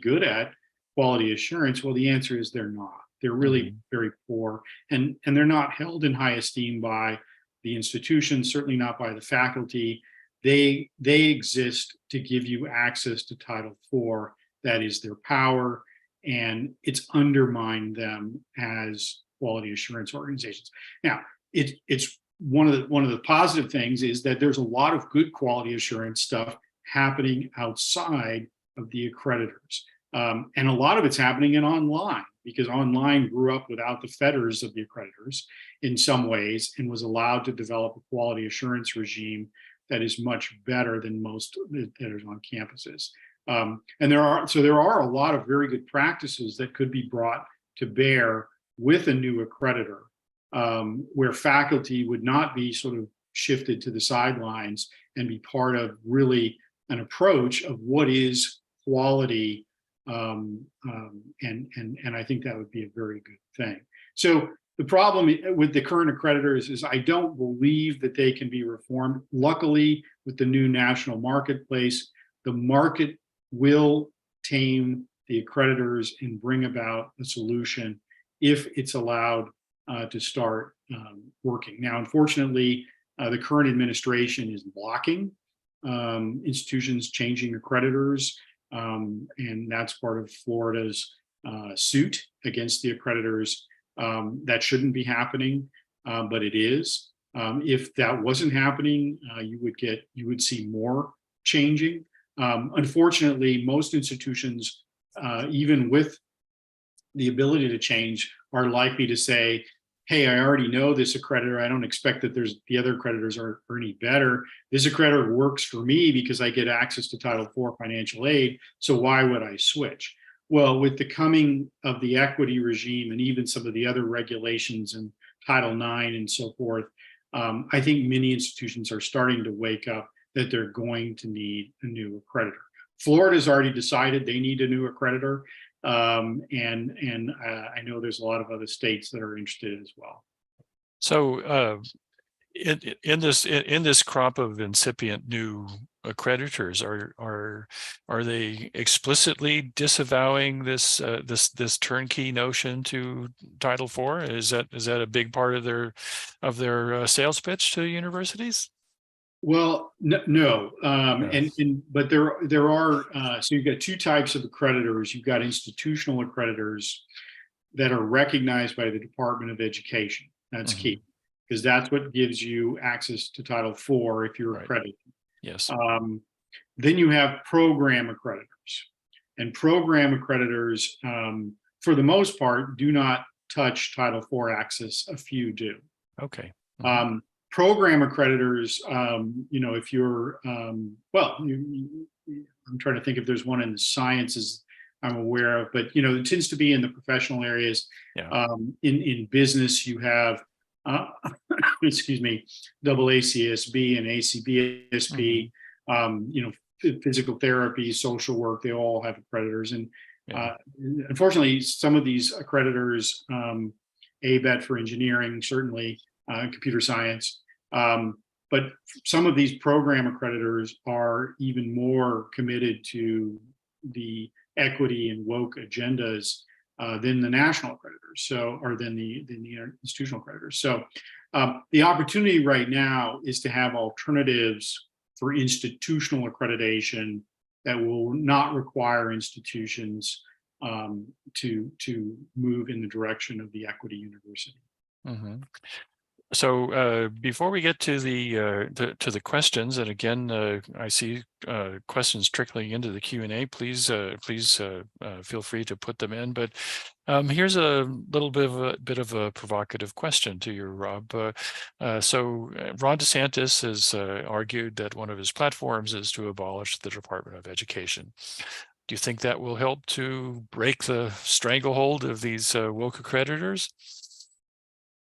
Speaker 2: good at quality assurance. Well, the answer is they're not. They're really very poor, and they're not held in high esteem by the institutions, certainly not by the faculty. They exist to give you access to Title IV. That is their power, and it's undermined them as quality assurance organizations. Now, it's one of the positive things is that there's a lot of good quality assurance stuff happening outside of the accreditors. And a lot of it's happening in online, because online grew up without the fetters of the accreditors in some ways and was allowed to develop a quality assurance regime that is much better than most that are on campuses. And there are a lot of very good practices that could be brought to bear with a new accreditor, where faculty would not be sort of shifted to the sidelines and be part of really an approach of what is quality. And I think that would be a very good thing. So the problem with the current accreditors is I don't believe that they can be reformed. Luckily, with the new national marketplace, the market will tame the accreditors and bring about a solution if it's allowed to start working. Now, unfortunately, the current administration is blocking institutions changing accreditors, and that's part of Florida's suit against the accreditors. That shouldn't be happening, but it is. If that wasn't happening, you would see more changing. Unfortunately, most institutions, even with the ability to change, are likely to say, hey, I already know this accreditor. I don't expect that the other accreditors are any better. This accreditor works for me because I get access to Title IV financial aid. So why would I switch? Well, with the coming of the equity regime and even some of the other regulations in Title IX and so forth, I think many institutions are starting to wake up that they're going to need a new accreditor. Florida's already decided they need a new accreditor. And I know there's a lot of other states that are interested as well.
Speaker 1: So in this crop of incipient new accreditors, are they explicitly disavowing this turnkey notion to Title IV? Is that a big part of their sales pitch to universities?
Speaker 2: Well, no. But there are, so you've got two types of accreditors. You've got institutional accreditors that are recognized by the Department of Education. That's key, because that's what gives you access to Title IV if you're accredited.
Speaker 1: Yes.
Speaker 2: Then you have program accreditors, and program accreditors, for the most part, do not touch Title IV access. A few do.
Speaker 1: Okay.
Speaker 2: Program accreditors, if you're, I'm trying to think if there's one in the sciences I'm aware of, but, it tends to be in the professional areas.
Speaker 1: Yeah.
Speaker 2: In business, you have, AACSB and ACBSP, physical therapy, social work, they all have accreditors. And unfortunately, some of these accreditors, ABET for engineering, certainly, computer science. But some of these program accreditors are even more committed to the equity and woke agendas than the national accreditors, or than the institutional accreditors. So the opportunity right now is to have alternatives for institutional accreditation that will not require institutions to move in the direction of the equity university.
Speaker 1: So before we get to the questions, and again, I see questions trickling into the Q&A. Please feel free to put them in. But here's a little bit of a provocative question to you, Rob. So Ron DeSantis has argued that one of his platforms is to abolish the Department of Education. Do you think that will help to break the stranglehold of these woke accreditors?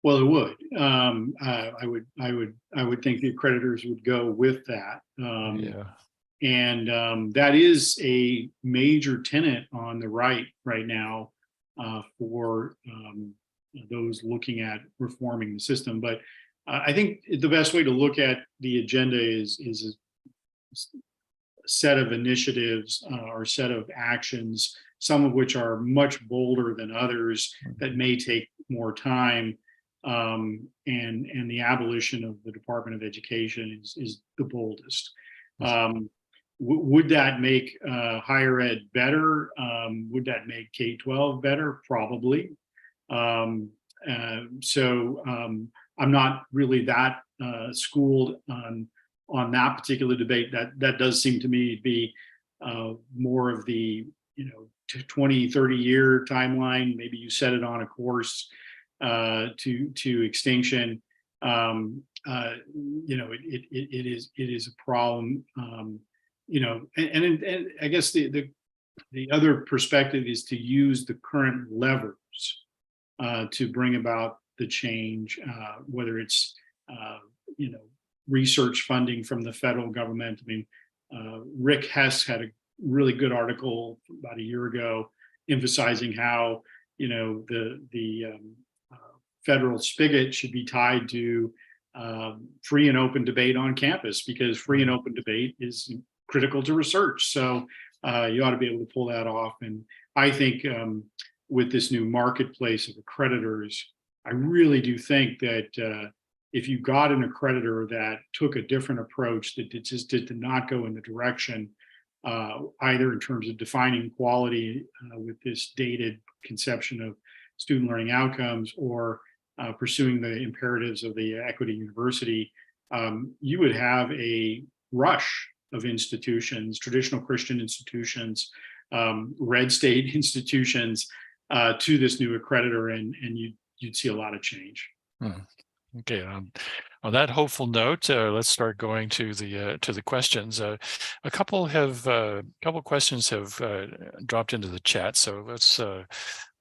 Speaker 2: Well, it would. I would think the accreditors would go with that.
Speaker 1: Yeah.
Speaker 2: And that is a major tenet on the right now for those looking at reforming the system. But I think the best way to look at the agenda is a set of initiatives or set of actions, some of which are much bolder than others that may take more time. And the abolition of the Department of Education is the boldest. Would that make higher ed better? Would that make K-12 better? Probably. So I'm not really that schooled on that particular debate. That does seem to me to be more of the 20, 30-year timeline. Maybe you set it on a course to extinction. It is a problem. And I guess the other perspective is to use the current levers to bring about the change, whether it's research funding from the federal government. I mean, Rick Hess had a really good article about a year ago emphasizing how the federal spigot should be tied to free and open debate on campus, because free and open debate is critical to research. So you ought to be able to pull that off. And I think with this new marketplace of accreditors, I really do think that if you got an accreditor that took a different approach, that just did not go in the direction either in terms of defining quality with this dated conception of student learning outcomes, or pursuing the imperatives of the equity university, you would have a rush of institutions, traditional Christian institutions, red state institutions, to this new accreditor, and you'd see a lot of change.
Speaker 1: Okay. On that hopeful note, let's start going to the questions. A couple questions have dropped into the chat, so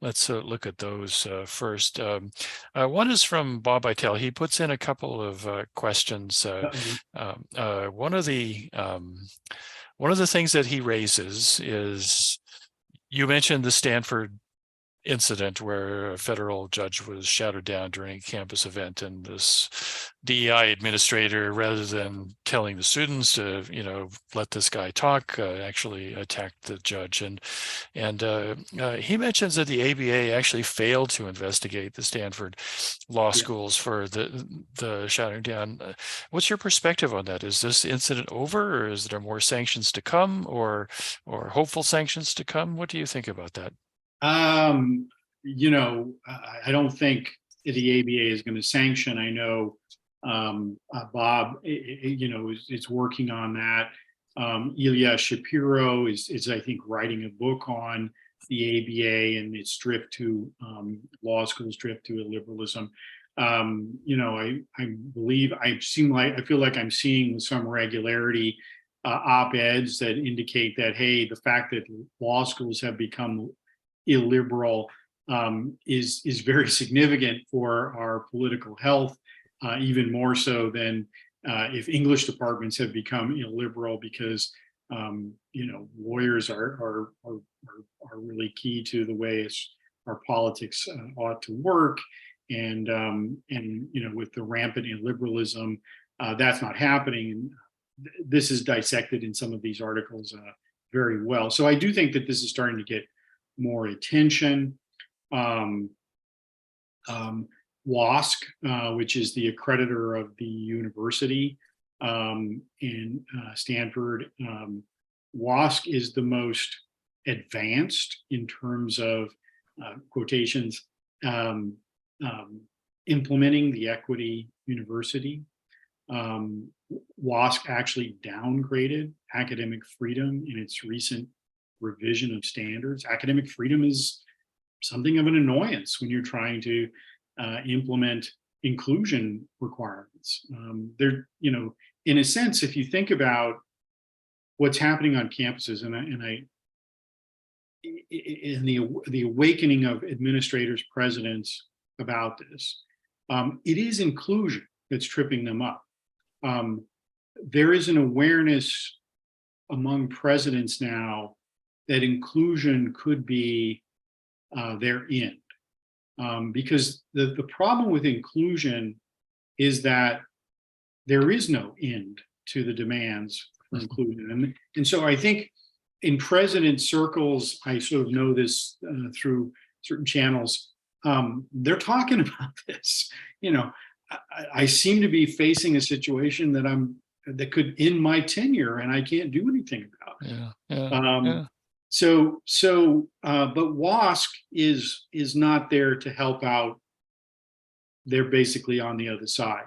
Speaker 1: let's look at those first. One is from Bob Itel. He puts in a couple of questions. One of the things that he raises is, you mentioned the Stanford Incident where a federal judge was shouted down during a campus event, and this DEI administrator, rather than telling the students to let this guy talk, actually attacked the judge. And he mentions that the ABA actually failed to investigate the Stanford law schools for the shouting down. What's your perspective on that? Is this incident over, or is there more sanctions to come, or hopeful sanctions to come? What do you think about that?
Speaker 2: I don't think the ABA is going to sanction. I know Bob, is working on that. Ilya Shapiro is I think writing a book on the ABA and its drift to law school's drift to illiberalism. I feel like I'm seeing with some regularity op-eds that indicate that, hey, the fact that law schools have become illiberal is very significant for our political health, even more so than if English departments have become illiberal, because lawyers are really key to the way our politics ought to work, and with the rampant illiberalism, that's not happening. And this is dissected in some of these articles very well. So I do think that this is starting to get more attention. WASC, which is the accreditor of the university in Stanford, WASC is the most advanced in terms of quotations implementing the equity university. WASC actually downgraded academic freedom in its recent revision of standards. Academic freedom is something of an annoyance when you're trying to implement inclusion requirements. There, in a sense, if you think about what's happening on campuses, in the awakening of administrators, presidents about this, it is inclusion that's tripping them up. There is an awareness among presidents now that inclusion could be their end. Because the problem with inclusion is that there is no end to the demands for inclusion. And so I think in president circles, I sort of know this through certain channels, they're talking about this. I seem to be facing a situation that could end my tenure, and I can't do anything about it. But WASC is not there to help out. They're basically on the other side.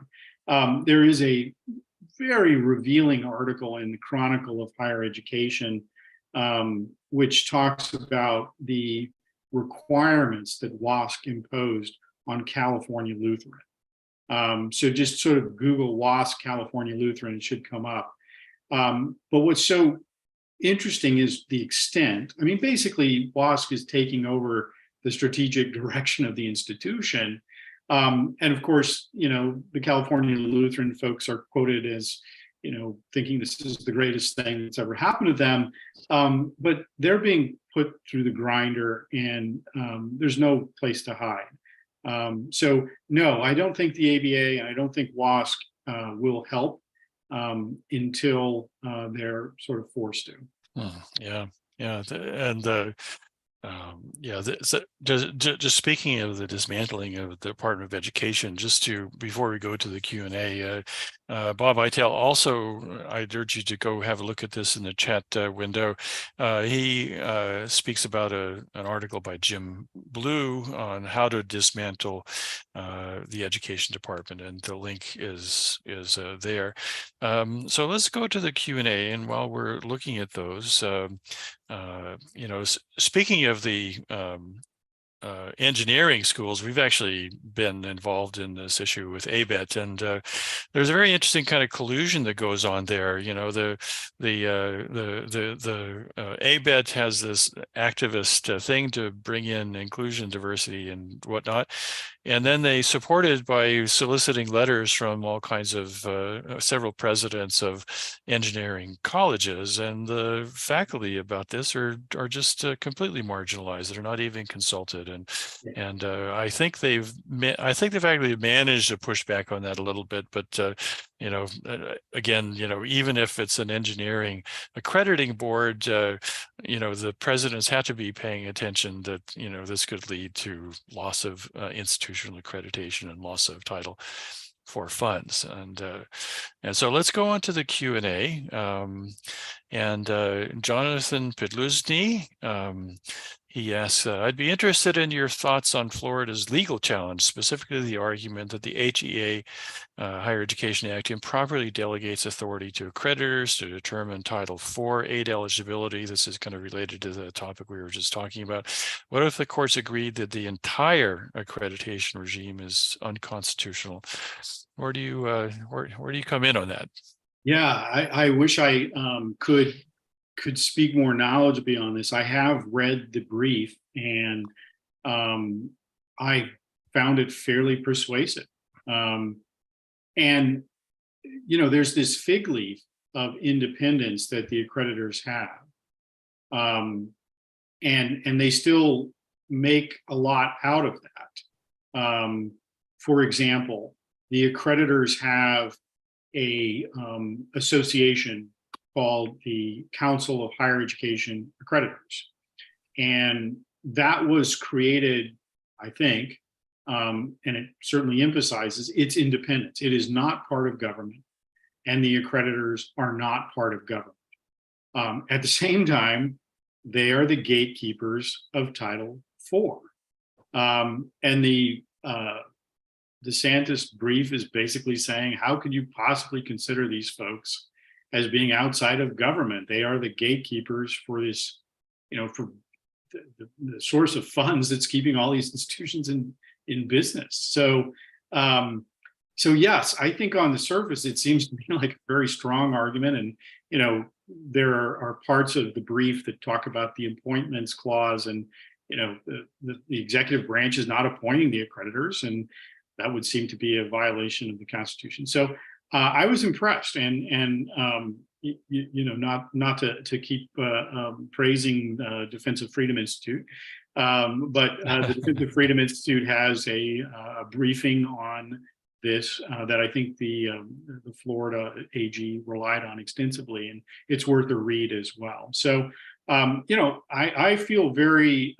Speaker 2: There is a very revealing article in the Chronicle of Higher Education, which talks about the requirements that WASC imposed on California Lutheran. So just sort of Google WASC California Lutheran, it should come up. But what's so interesting is the extent. I mean, basically, WASC is taking over the strategic direction of the institution. And of course, the California Lutheran folks are quoted as, thinking this is the greatest thing that's ever happened to them. But they're being put through the grinder, and there's no place to hide. So no, I don't think the ABA and I don't think WASC will help until they're sort of forced to.
Speaker 1: Just speaking of the dismantling of the Department of Education, before we go to the Q&A, Bob Eitel, also, I'd urge you to go have a look at this in the chat window. He speaks about an article by Jim Blue on how to dismantle the Education Department, and the link is there. So let's go to the Q&A, and while we're looking at those, speaking of the engineering schools, we've actually been involved in this issue with ABET, and there's a very interesting kind of collusion that goes on there. The ABET has this activist thing to bring in inclusion, diversity, and whatnot, and then they support it by soliciting letters from all kinds of several presidents of engineering colleges, and the faculty about this are just completely marginalized. They're not even consulted, and I think they've actually managed to push back on that a little bit. But again, even if it's an engineering accrediting board, the presidents have to be paying attention that this could lead to loss of institutional accreditation and loss of Title IV funds. And so let's go on to the Q&A. Jonathan Pedluzny, he asks, I'd be interested in your thoughts on Florida's legal challenge, specifically the argument that the HEA, Higher Education Act, improperly delegates authority to accreditors to determine Title IV aid eligibility. This is kind of related to the topic we were just talking about. What if the courts agreed that the entire accreditation regime is unconstitutional? Where do you come in on that?
Speaker 2: Yeah, I wish I could speak more knowledgeably on this. I have read the brief, and I found it fairly persuasive. And there's this fig leaf of independence that the accreditors have, and they still make a lot out of that. For example, the accreditors have a association called the Council of Higher Education Accreditors. And that was created, I think, and it certainly emphasizes its independence. It is not part of government, and the accreditors are not part of government. At the same time, they are the gatekeepers of Title IV. And the DeSantis brief is basically saying, how could you possibly consider these folks as being outside of government? They are the gatekeepers for this, for the source of funds that's keeping all these institutions in business. So yes, I think on the surface it seems to be like a very strong argument, and there are parts of the brief that talk about the appointments clause, and the executive branch is not appointing the accreditors, and that would seem to be a violation of the Constitution. So I was impressed, and not to keep praising the Defensive Freedom Institute, but the Defensive Freedom Institute has a briefing on this that I think the Florida AG relied on extensively, and it's worth a read as well. So I feel very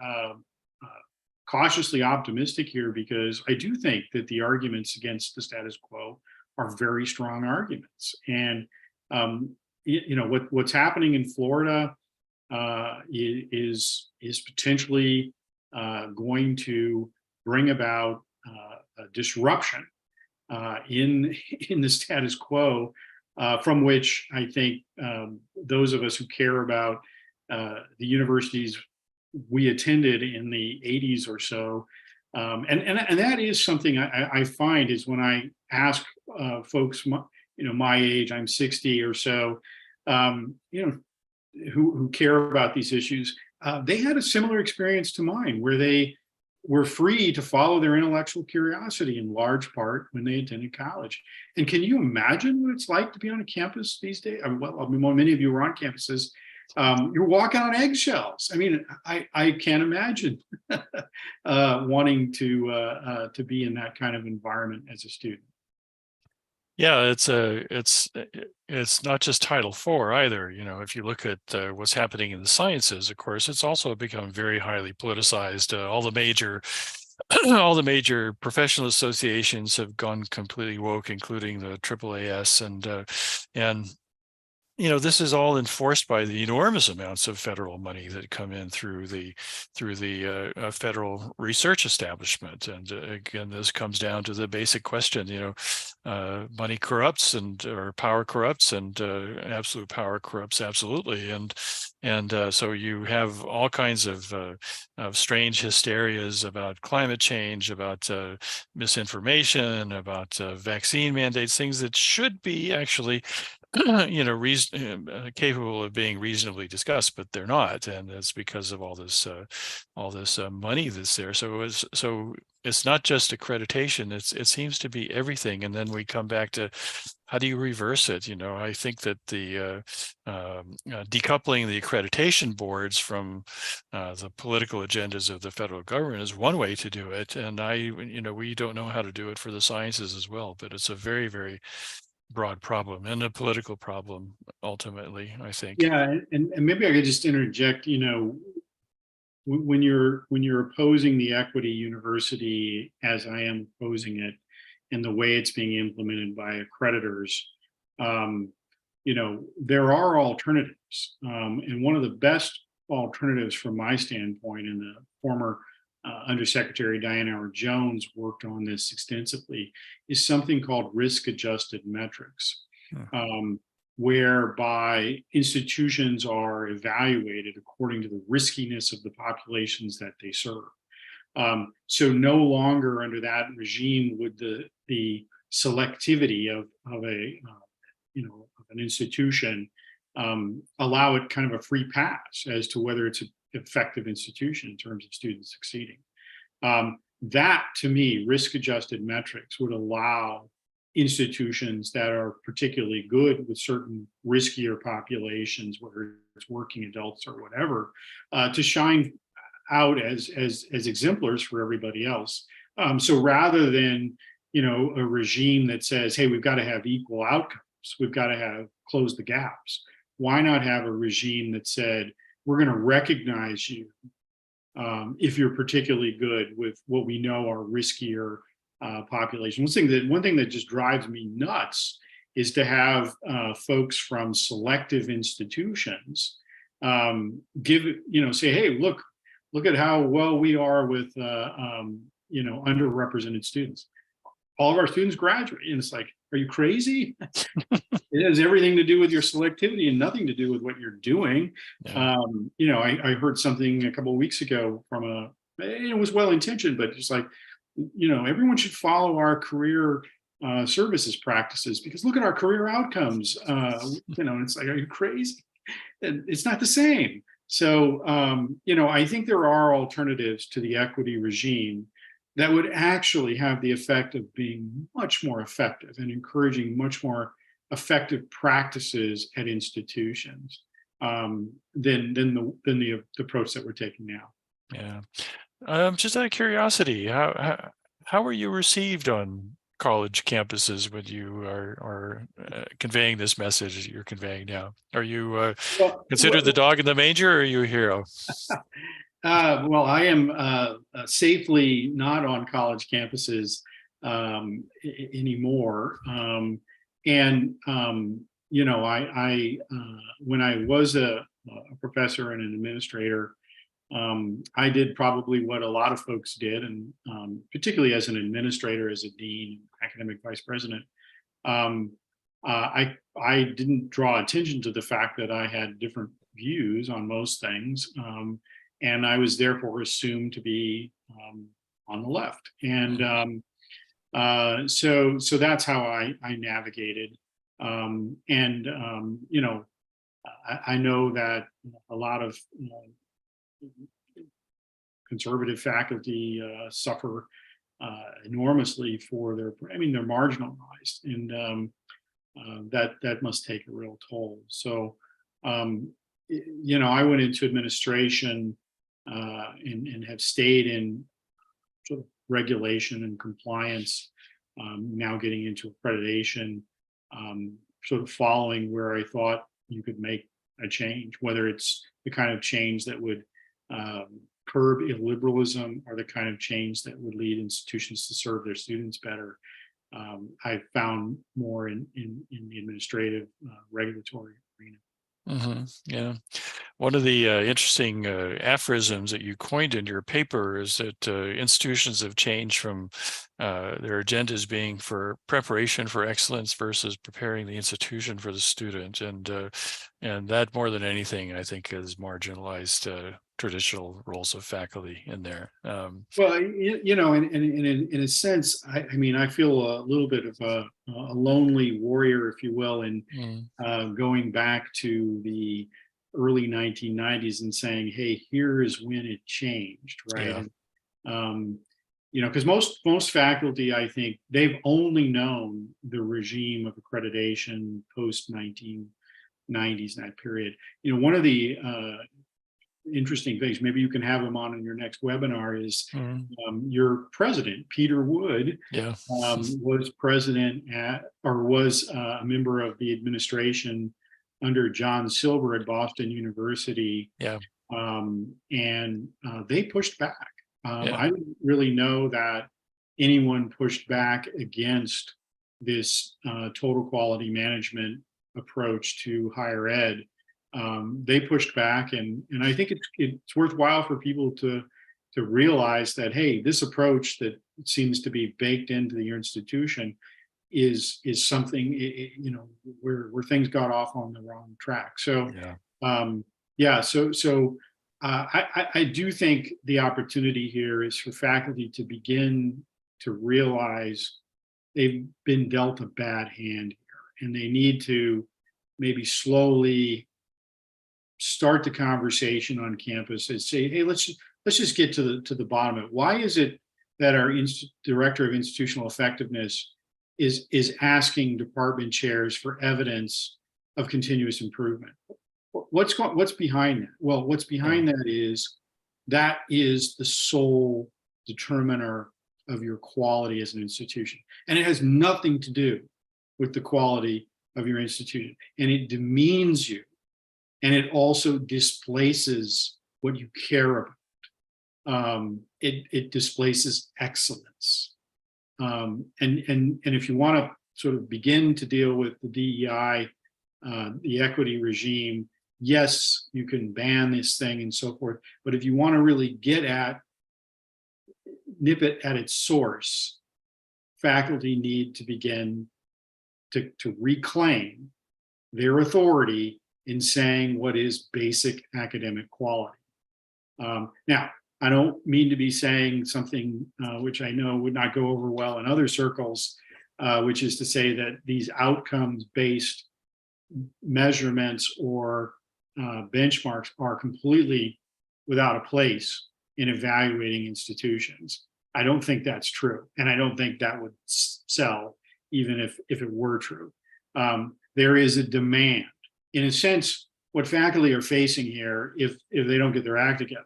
Speaker 2: cautiously optimistic here, because I do think that the arguments against the status quo are very strong arguments. And what's happening in Florida is potentially going to bring about a disruption in the status quo, from which I think those of us who care about the universities we attended in the 80s or so, and that is something I find is when I ask folks, my age, I'm 60 or so, who care about these issues, they had a similar experience to mine, where they were free to follow their intellectual curiosity in large part when they attended college. And can you imagine what it's like to be on a campus these days? Many of you are on campuses. You're walking on eggshells. I mean, I can't imagine wanting to be in that kind of environment as a student.
Speaker 1: Yeah, it's not just Title IV either. If you look at what's happening in the sciences, of course, it's also become very highly politicized. All the major professional associations have gone completely woke, including the AAAS, and this is all enforced by the enormous amounts of federal money that come in through the federal research establishment. And again, this comes down to the basic question: money corrupts, or power corrupts, and absolute power corrupts absolutely. And so you have all kinds of strange hysterias about climate change, about misinformation, about vaccine mandates, things that should be actually capable of being reasonably discussed, but they're not, and it's because of all this money that's there. So it's not just accreditation; it seems to be everything. And then we come back to, how do you reverse it? I think that the decoupling the accreditation boards from the political agendas of the federal government is one way to do it, and we don't know how to do it for the sciences as well. But it's a very, very broad problem, and a political problem ultimately, I think.
Speaker 2: Yeah, and maybe I could just interject. When you're opposing the equity university, as I am opposing it, and the way it's being implemented by accreditors, there are alternatives, and one of the best alternatives from my standpoint, and the former Undersecretary Diane Howard-Jones worked on this extensively, is something called risk-adjusted metrics, whereby institutions are evaluated according to the riskiness of the populations that they serve. So no longer under that regime would the selectivity of an institution allow it kind of a free pass as to whether it's an effective institution in terms of students succeeding. That, to me, risk-adjusted metrics would allow institutions that are particularly good with certain riskier populations, whether it's working adults or whatever, to shine out as exemplars for everybody else. So rather than a regime that says, hey, we've got to have equal outcomes, we've got to close the gaps, why not have a regime that said, we're going to recognize you if you're particularly good with what we know are riskier populations. One thing that just drives me nuts is to have folks from selective institutions say, hey, look at how well we are with underrepresented students. all of our students graduate. And it's like, are you crazy? It has everything to do with your selectivity and nothing to do with what you're doing.
Speaker 1: Yeah.
Speaker 2: I heard something a couple of weeks ago from it was well intentioned, but just like, everyone should follow our career services practices because look at our career outcomes. It's like, are you crazy? And it's not the same. So, I think there are alternatives to the equity regime that would actually have the effect of being much more effective and encouraging much more effective practices at institutions than the approach that we're taking now.
Speaker 1: Yeah. Just out of curiosity, how were you received on college campuses when you are conveying this message that you're conveying now? Are you considered the dog in the manger, or are you a hero?
Speaker 2: Well, I am safely not on college campuses anymore. When I was a professor and an administrator, I did probably what a lot of folks did, and particularly as an administrator, as a dean, academic vice president, I didn't draw attention to the fact that I had different views on most things, and I was therefore assumed to be on the left, and so that's how I navigated, I know that a lot of conservative faculty suffer enormously for they're marginalized, and that must take a real toll. So, I went into administration and have stayed in sort of regulation and compliance, now getting into accreditation, sort of following where I thought you could make a change, whether it's the kind of change that would curb illiberalism or the kind of change that would lead institutions to serve their students better. I found more in the administrative regulatory arena.
Speaker 1: Yeah. One of the interesting aphorisms that you coined in your paper is that institutions have changed from their agendas being for preparation for excellence versus preparing the institution for the student, and that more than anything, I think, has marginalized traditional roles of faculty in there.
Speaker 2: Well, in a sense, I feel a little bit of a lonely warrior, if you will, in going back to the early 1990s and saying, "Hey, here is when it changed," right?
Speaker 1: Yeah.
Speaker 2: And, because most faculty, I think, they've only known the regime of accreditation post 1990s, that period. One of the interesting things, maybe you can have them on in your next webinar, is your president, Peter Wood,
Speaker 1: Yeah.
Speaker 2: was president was a member of the administration under John Silver at Boston University.
Speaker 1: Yeah.
Speaker 2: And they pushed back.
Speaker 1: Yeah.
Speaker 2: I didn't really know that anyone pushed back against this total quality management approach to higher ed. They pushed back, and I think it's worthwhile for people to realize that, hey, this approach that seems to be baked into your institution is something where things got off on the wrong track. So I do think the opportunity here is for faculty to begin to realize they've been dealt a bad hand here, and they need to maybe slowly start the conversation on campus and say, hey, let's just get to the bottom of it. Why is it that our director of institutional effectiveness is asking department chairs for evidence of continuous improvement? What's behind that? Well, what's behind that is the sole determiner of your quality as an institution, and it has nothing to do with the quality of your institution, and it demeans you. And it also displaces what you care about. It displaces excellence. And if you want to sort of begin to deal with the DEI, the equity regime, yes, you can ban this thing and so forth. But if you want to really nip it at its source, faculty need to begin to reclaim their authority in saying what is basic academic quality. Now, I don't mean to be saying something which I know would not go over well in other circles, which is to say that these outcomes-based measurements or benchmarks are completely without a place in evaluating institutions. I don't think that's true, and I don't think that would sell, even if it were true. There is a demand. In a sense, what faculty are facing here, if they don't get their act together,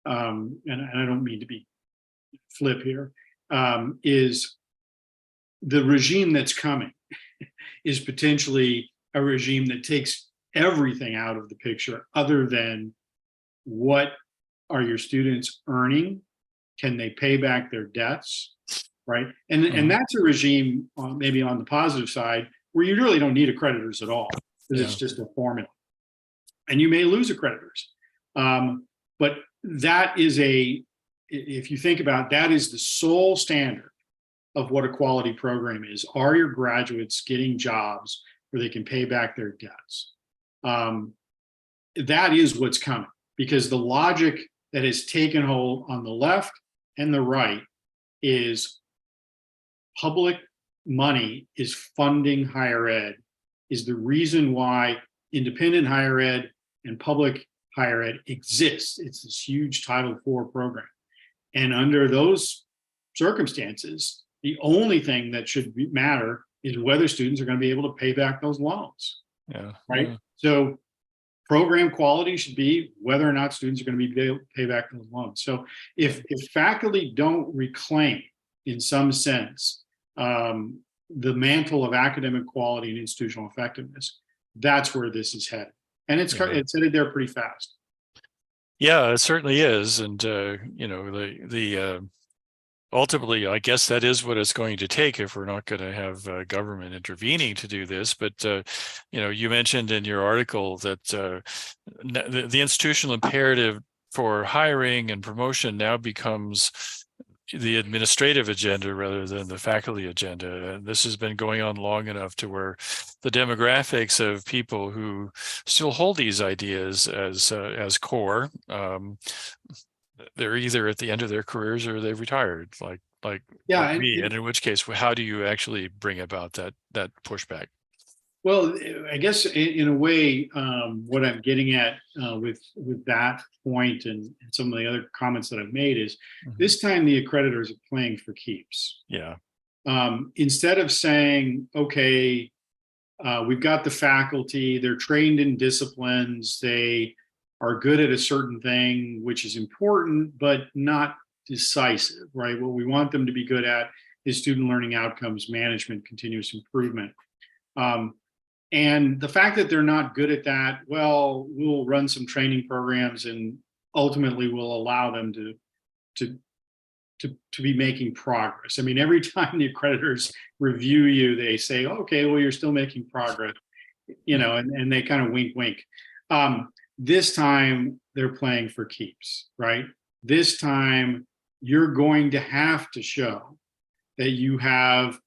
Speaker 2: and I don't mean to be flip here, is the regime that's coming is potentially a regime that takes everything out of the picture other than what are your students earning? Can they pay back their debts? Right. And that's a regime maybe on the positive side where you really don't need accreditors at all because it's just a formula. And you may lose accreditors. But that is if you think about it, that is the sole standard of what a quality program is. Are your graduates getting jobs where they can pay back their debts? That is what's coming, because the logic that has taken hold on the left and the right is public money is funding higher ed, is the reason why independent higher ed and public higher ed exists. It's this huge Title IV program. And under those circumstances, the only thing that should matter is whether students are going to be able to pay back those loans.
Speaker 1: Yeah.
Speaker 2: Right.
Speaker 1: Yeah.
Speaker 2: So program quality should be whether or not students are going to be able to pay back those loans. So if faculty don't reclaim, in some sense, the mantle of academic quality and institutional effectiveness, that's where this is headed. And it's headed there pretty fast.
Speaker 1: Yeah, it certainly is. And, ultimately, I guess that is what it's going to take if we're not going to have government intervening to do this. But, you mentioned in your article that the institutional imperative for hiring and promotion now becomes the administrative agenda rather than the faculty agenda. And this has been going on long enough to where the demographics of people who still hold these ideas as core, they're either at the end of their careers or they've retired, like me. And in which case, how do you actually bring about that pushback?
Speaker 2: Well, I guess in a way, what I'm getting at with that point and some of the other comments that I've made is this time the accreditors are playing for keeps.
Speaker 1: Yeah.
Speaker 2: Instead of saying, okay, we've got the faculty, they're trained in disciplines, they are good at a certain thing, which is important, but not decisive, right? What we want them to be good at is student learning outcomes management, continuous improvement. And the fact that they're not good at that, well, we'll run some training programs and ultimately will allow them to be making progress. I mean, every time the accreditors review you, they say, okay, well, you're still making progress, and they kind of wink. This time they're playing for keeps, right? This time you're going to have to show that you have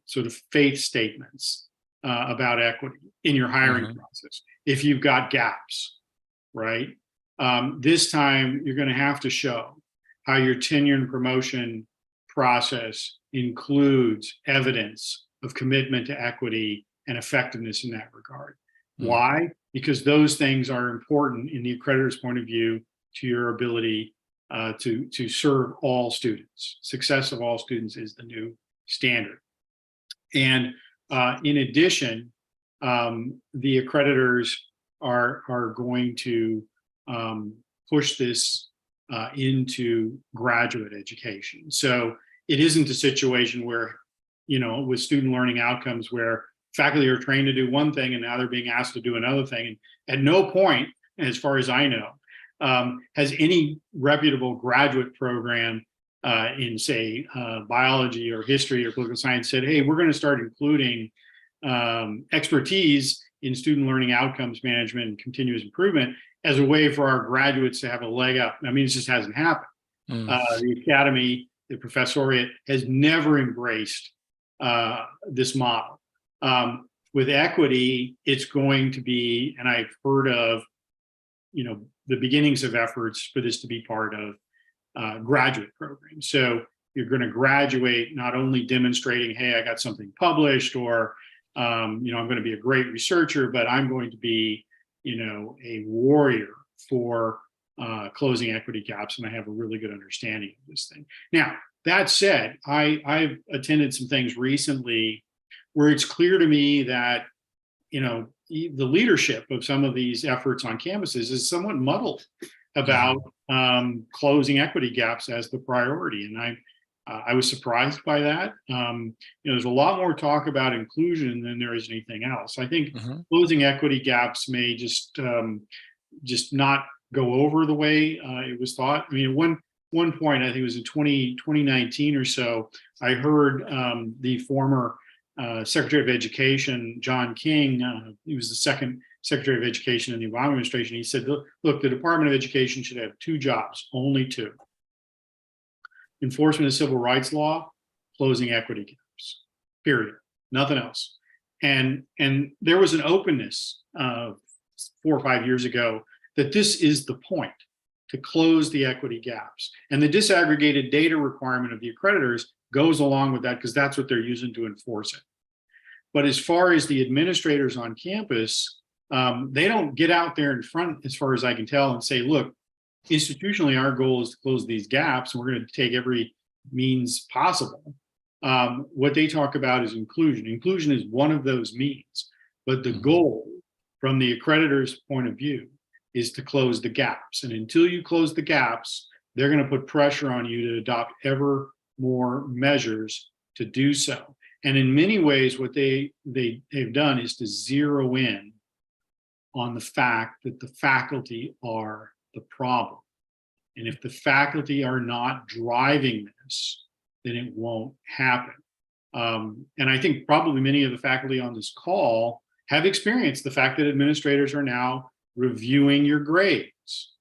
Speaker 2: sort of faith statements about equity in your hiring process. If you've got gaps, right? This time you're going to have to show how your tenure and promotion process includes evidence of commitment to equity and effectiveness in that regard. Why? Because those things are important in the accreditor's point of view to your ability to serve all students. Success of all students is the new standard. And in addition, the accreditors are going to push this into graduate education. So it isn't a situation where, with student learning outcomes where faculty are trained to do one thing and now they're being asked to do another thing. And at no point, as far as I know, has any reputable graduate program in, say, biology or history or political science said, hey, we're going to start including expertise in student learning outcomes management and continuous improvement as a way for our graduates to have a leg up. I mean, it just hasn't happened. The academy the professoriate has never embraced this model. With equity, it's going to be, and I've heard of, the beginnings of efforts for this to be part of graduate programs. So you're going to graduate not only demonstrating, hey, I got something published, or I'm going to be a great researcher, but I'm going to be, a warrior for closing equity gaps, and I have a really good understanding of this thing. Now, that said, I've attended some things recently where it's clear to me that, the leadership of some of these efforts on campuses is somewhat muddled about closing equity gaps as the priority. And I was surprised by that. There's a lot more talk about inclusion than there is anything else. I think closing equity gaps may just not go over the way it was thought. I mean, at one point, I think it was in 2019 or so, I heard the former Secretary of Education, John King, he was the second Secretary of Education in the Obama administration. He said, look, the Department of Education should have two jobs, only two: enforcement of civil rights law, closing equity gaps, period, nothing else. And there was an openness 4 or 5 years ago that this is the point, to close the equity gaps. And the disaggregated data requirement of the accreditors goes along with that, because that's what they're using to enforce it. But as far as the administrators on campus, they don't get out there in front, as far as I can tell, and say, look, institutionally, our goal is to close these gaps, and we're going to take every means possible. What they talk about is inclusion. Inclusion is one of those means, but the goal from the accreditor's point of view is to close the gaps. And until you close the gaps, they're going to put pressure on you to adopt ever more measures to do so. And in many ways, what they've done is to zero in on the fact that the faculty are the problem. And if the faculty are not driving this, then it won't happen. And I think probably many of the faculty on this call have experienced the fact that administrators are now reviewing your grades,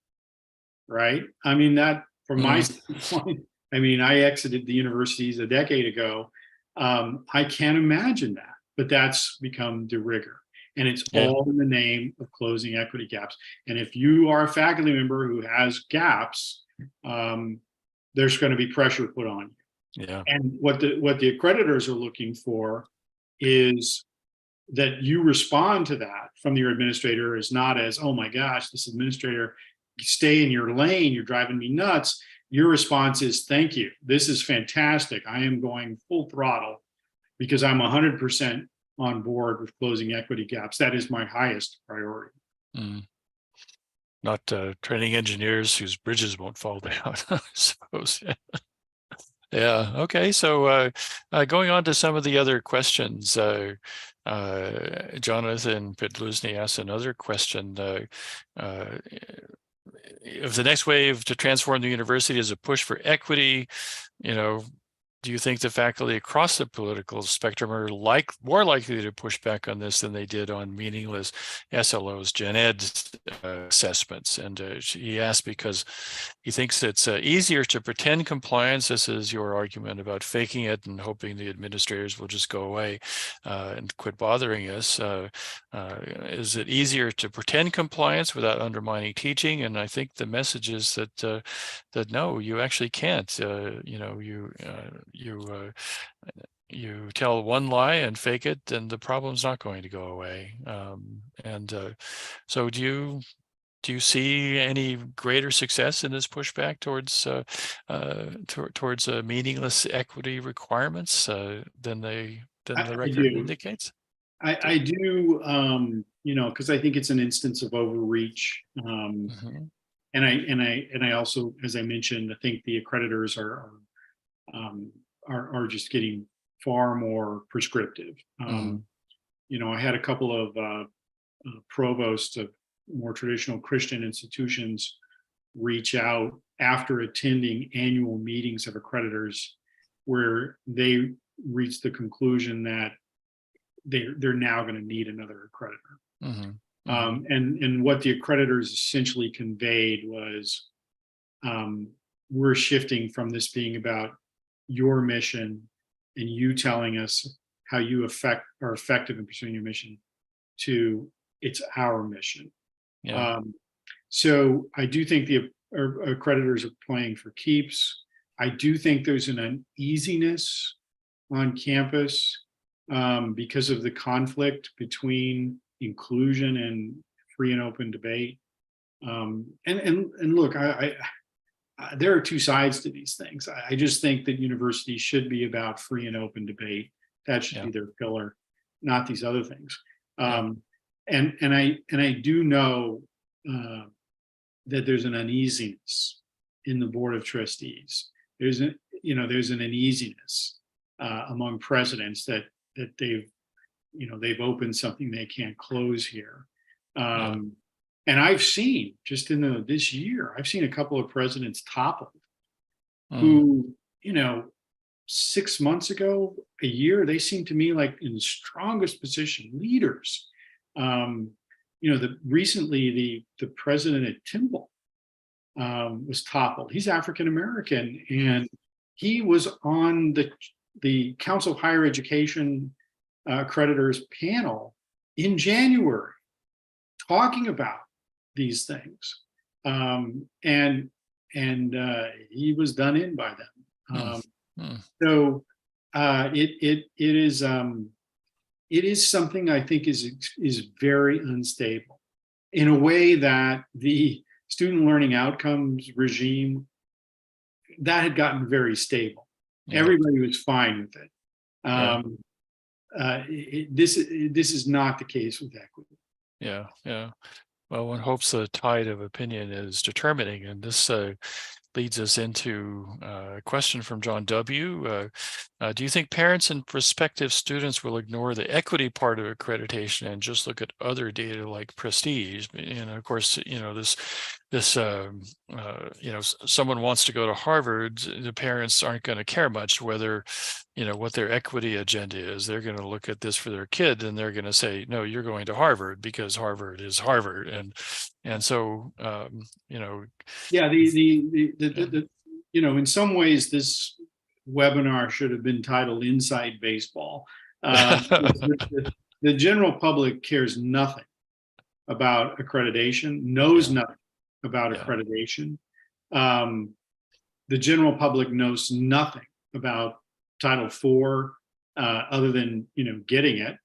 Speaker 2: right? I mean, that from my standpoint, I mean, I exited the universities a decade ago. I can't imagine that, but that's become de rigueur. And it's all in the name of closing equity gaps. And if you are a faculty member who has gaps, there's going to be pressure put on you.
Speaker 1: Yeah.
Speaker 2: And what the accreditors are looking for is that you respond to that from your administrator, is not as, oh my gosh, this administrator, stay in your lane, you're driving me nuts. Your response is, thank you, this is fantastic. I am going full throttle because I'm 100% on board with closing equity gaps. That is my highest priority.
Speaker 1: Not training engineers whose bridges won't fall down, I suppose. Yeah. Okay. So going on to some of the other questions, Jonathan Pedluzny asked another question. If the next wave to transform the university is a push for equity, do you think the faculty across the political spectrum are more likely to push back on this than they did on meaningless SLOs, Gen Ed assessments? And he asked because he thinks it's easier to pretend compliance. This is your argument about faking it and hoping the administrators will just go away and quit bothering us. Is it easier to pretend compliance without undermining teaching? And I think the message is that no, you actually can't. You tell one lie and fake it, and the problem's not going to go away. So do you see any greater success in this pushback towards meaningless equity requirements than the record indicates?
Speaker 2: I do, because I think it's an instance of overreach. And I also, as I mentioned, I think the accreditors are just getting far more prescriptive. I had a couple of provosts of more traditional Christian institutions reach out after attending annual meetings of accreditors, where they reached the conclusion that they're now going to need another accreditor. And what the accreditors essentially conveyed was, we're shifting from this being about your mission and you telling us how you are effective in pursuing your mission to it's our mission.
Speaker 1: Yeah.
Speaker 2: So I do think the accreditors are playing for keeps. I do think there's an uneasiness on campus because of the conflict between inclusion and free and open debate. And look, there are two sides to these things. I just think that universities should be about free and open debate. That should be their pillar, not these other things. And I do know that there's an uneasiness in the board of trustees. There's an uneasiness among presidents that they've opened something they can't close here. And I've seen just in this year, I've seen a couple of presidents toppled who, 6 months ago, a year, they seemed to me like in the strongest position, leaders. Recently the president at Timball was toppled. He's African American, and he was on the Council of Higher Education accreditors panel in January, talking about these things, and he was done in by them. So it is something I think is very unstable, in a way that the student learning outcomes regime that had gotten very stable. Everybody was fine with it. This is not the case with equity.
Speaker 1: Yeah. Well, one hopes the tide of opinion is determining, and this leads us into a question from John W. Do you think parents and prospective students will ignore the equity part of accreditation and just look at other data like prestige? And of course, someone wants to go to Harvard, the parents aren't going to care much whether, what their equity agenda is. They're going to look at this for their kid, and they're going to say, no, you're going to Harvard because Harvard is Harvard. And so,
Speaker 2: in some ways, this webinar should have been titled Inside Baseball. The general public cares nothing about accreditation, knows nothing about accreditation. The general public knows nothing about Title IV, other than getting it,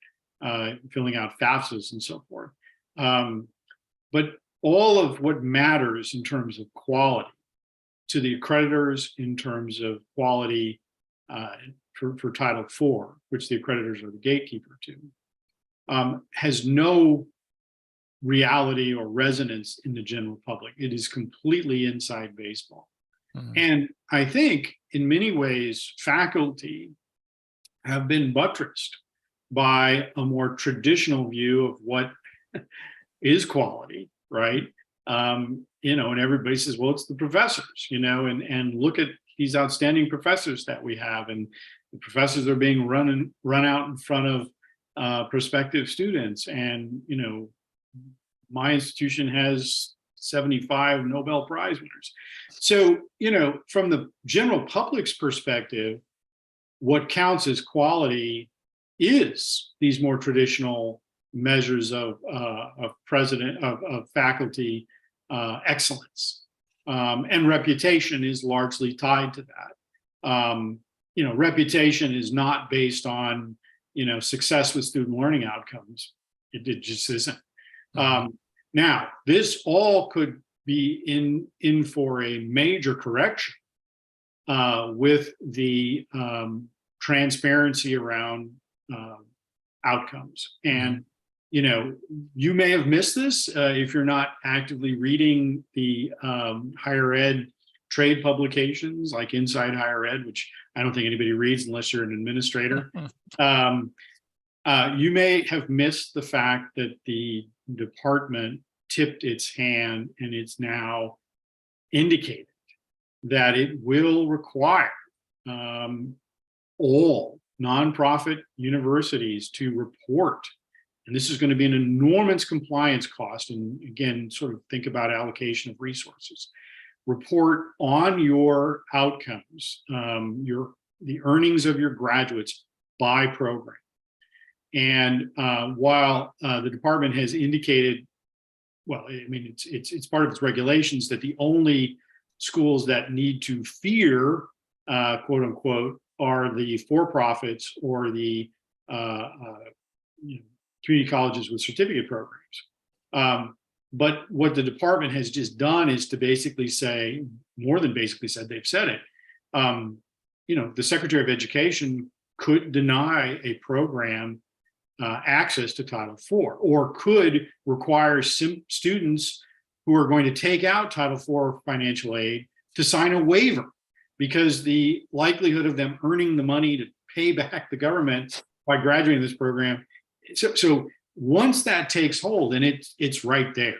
Speaker 2: filling out FAFSAs and so forth. But all of what matters in terms of quality to the accreditors, in terms of quality for Title IV, which the accreditors are the gatekeeper to, has no reality or resonance in the general public. It is completely inside baseball. And I think in many ways, faculty have been buttressed by a more traditional view of what is quality, right? And everybody says, well, it's the professors, and look at these outstanding professors that we have, and the professors are being run out in front of prospective students, and my institution has 75 Nobel Prize winners. So, from the general public's perspective, what counts as quality is these more traditional measures of faculty excellence, and reputation is largely tied to that. Reputation is not based on success with student learning outcomes. It just isn't. Now, this all could be in for a major correction with the transparency around outcomes. And you may have missed this if you're not actively reading the higher ed trade publications like Inside Higher Ed, which I don't think anybody reads unless you're an administrator. You may have missed the fact that the department tipped its hand, and it's now indicated that it will require all nonprofit universities to report. And this is going to be an enormous compliance cost. And again, sort of think about allocation of resources. Report on your outcomes, your the earnings of your graduates by program. And while the department has indicated, well, I mean, it's part of its regulations that the only schools that need to fear, quote unquote, are the for-profits or the community colleges with certificate programs. But what the department has just done is to basically say, more than basically said, they've said it. The Secretary of Education could deny a program access to Title IV, or could require students who are going to take out Title IV financial aid to sign a waiver, because the likelihood of them earning the money to pay back the government by graduating this program. So once that takes hold, and it's right there.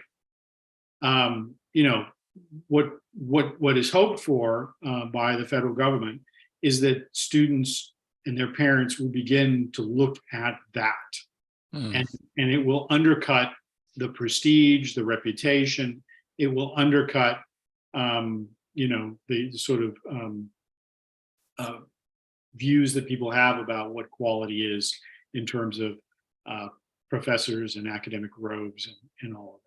Speaker 2: What is hoped for by the federal government is that students and their parents will begin to look at that, and it will undercut the prestige, the reputation. It will undercut, the sort of views that people have about what quality is in terms of professors and academic robes and all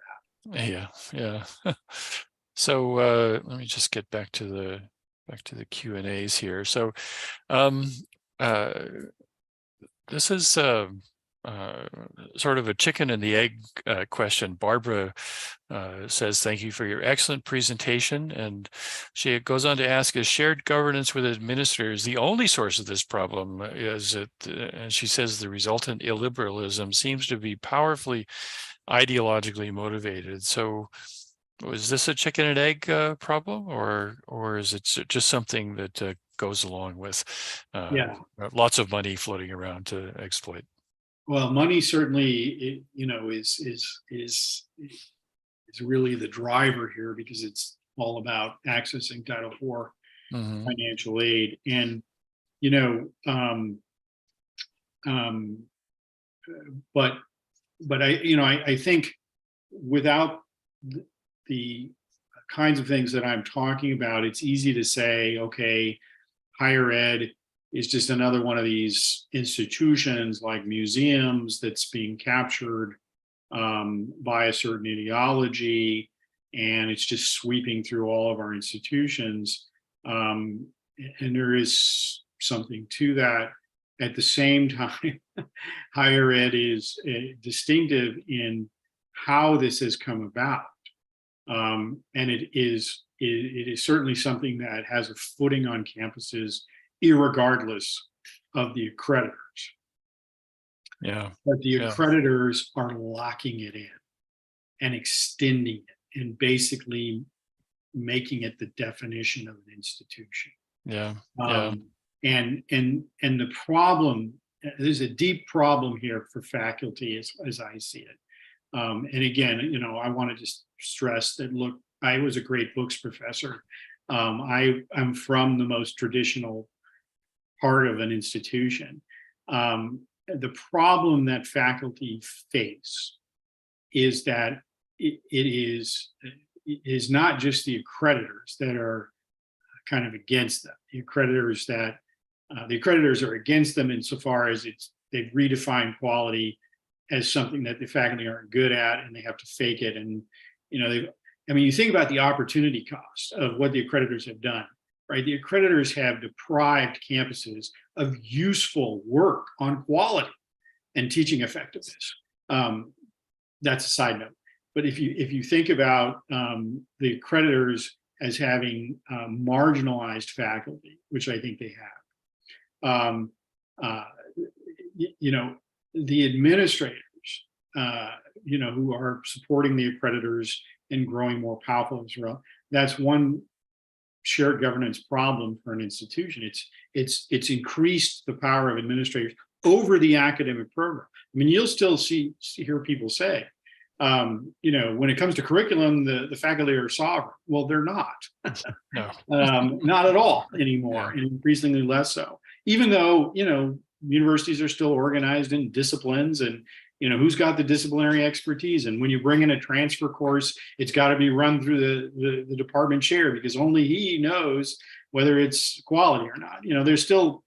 Speaker 2: of that.
Speaker 1: Yeah. So let me just get back to the Q&As here. So this is sort of a chicken and the egg question. Barbara says, thank you for your excellent presentation. And she goes on to ask, is shared governance with administrators the only source of this problem? Is it, and she says, the resultant illiberalism seems to be powerfully ideologically motivated. So was this a chicken and egg problem, or is it just something that goes along with lots of money floating around to exploit?
Speaker 2: Well, money certainly, is really the driver here, because it's all about accessing Title IV financial aid. And but I think without the kinds of things that I'm talking about, it's easy to say, okay, higher ed is just another one of these institutions like museums that's being captured by a certain ideology, and it's just sweeping through all of our institutions. And there is something to that. At the same time, higher ed is distinctive in how this has come about. And it is certainly something that has a footing on campuses, irregardless of the accreditors.
Speaker 1: Yeah.
Speaker 2: But the accreditors are locking it in and extending it and basically making it the definition of an institution. And the problem, there's a deep problem here for faculty as I see it. And again, I want to just stress that, look, I was a great books professor. I'm from the most traditional part of an institution. The problem that faculty face is that it is not just the accreditors that are kind of against them. The accreditors are against them insofar as they've redefined quality as something that the faculty aren't good at, and they have to fake it. And you think about the opportunity cost of what the accreditors have done, right? The accreditors have deprived campuses of useful work on quality and teaching effectiveness. That's a side note. But if you think about the accreditors as having marginalized faculty, which I think they have, the administrators, who are supporting the accreditors and growing more powerful as well, that's one shared governance problem for an institution. It's increased the power of administrators over the academic program. I mean, you'll still hear people say, when it comes to curriculum, the faculty are sovereign. Well, they're not.
Speaker 1: No.
Speaker 2: Not at all anymore, and increasingly less so. Even though, universities are still organized in disciplines, and who's got the disciplinary expertise? And when you bring in a transfer course, it's got to be run through the department chair, because only he knows whether it's quality or not. There's still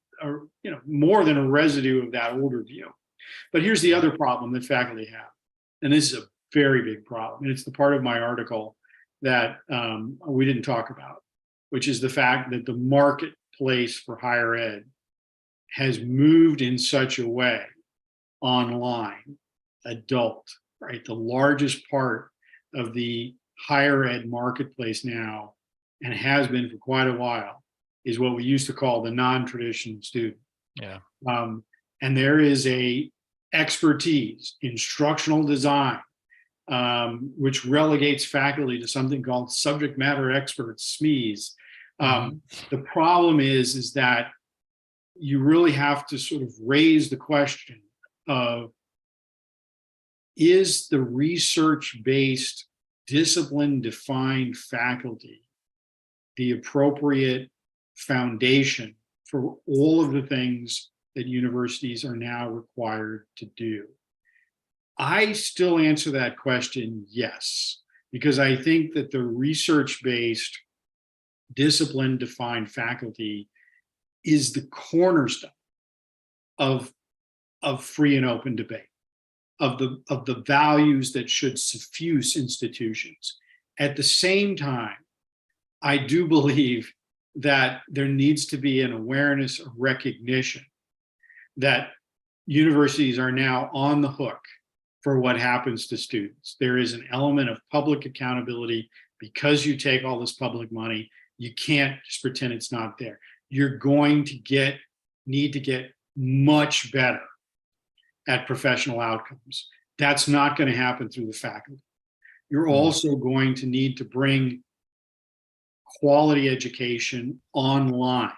Speaker 2: more than a residue of that older view. But here's the other problem that faculty have, and this is a very big problem, and it's the part of my article that we didn't talk about, which is the fact that the marketplace for higher ed has moved in such a way online, adult, right? The largest part of the higher ed marketplace now, and has been for quite a while, is what we used to call the non-traditional student.
Speaker 1: Yeah.
Speaker 2: And there is a expertise, instructional design, which relegates faculty to something called subject matter experts, SMEs. The problem is that you really have to sort of raise the question of, is the research-based, discipline-defined faculty the appropriate foundation for all of the things that universities are now required to do? I still answer that question yes, because I think that the research-based, discipline-defined faculty is the cornerstone of free and open debate, of the values that should suffuse institutions. At the same time, I do believe that there needs to be an awareness, a recognition that universities are now on the hook for what happens to students. There is an element of public accountability. Because you take all this public money, you can't just pretend it's not there. You're going to need to get much better at professional outcomes. That's not going to happen through the faculty. You're also going to need to bring quality education online,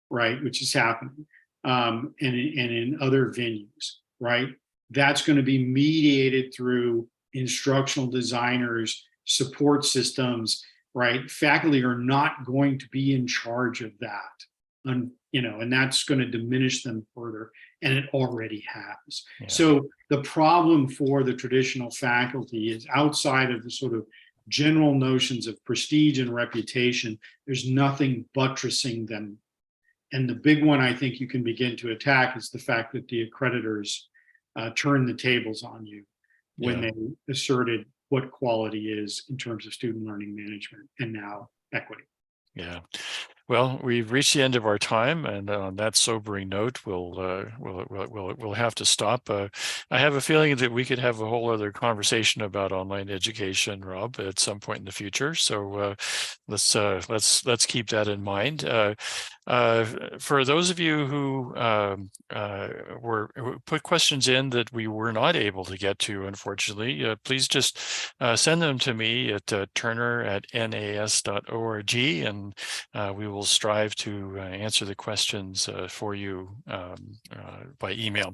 Speaker 2: right, which is happening, and in other venues, right? That's going to be mediated through instructional designers, support systems, right? Faculty are not going to be in charge of that, and that's going to diminish them further, and it already has. Yeah. So the problem for the traditional faculty is, outside of the sort of general notions of prestige and reputation, there's nothing buttressing them. And the big one I think you can begin to attack is the fact that the accreditors turned the tables on you when they asserted what quality is in terms of student learning management and now equity.
Speaker 1: Yeah. Well, we've reached the end of our time, and on that sobering note, we'll have to stop. I have a feeling that we could have a whole other conversation about online education, Rob, at some point in the future. So let's keep that in mind. For those of you who who put questions in that we were not able to get to, unfortunately, please just send them to me at turner@nas.org, and we will strive to answer the questions for you by email.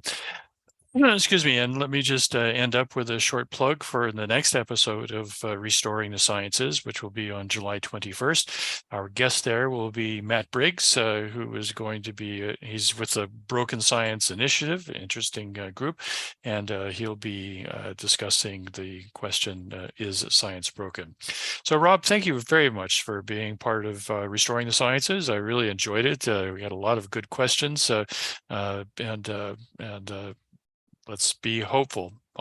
Speaker 1: Excuse me, and let me just end up with a short plug for the next episode of Restoring the Sciences, which will be on July 21st. Our guest there will be Matt Briggs, who is going to be, he's with the Broken Science Initiative, interesting group, and he'll be discussing the question, is science broken? So Rob, thank you very much for being part of Restoring the Sciences. I really enjoyed it. We had a lot of good questions, and let's be hopeful.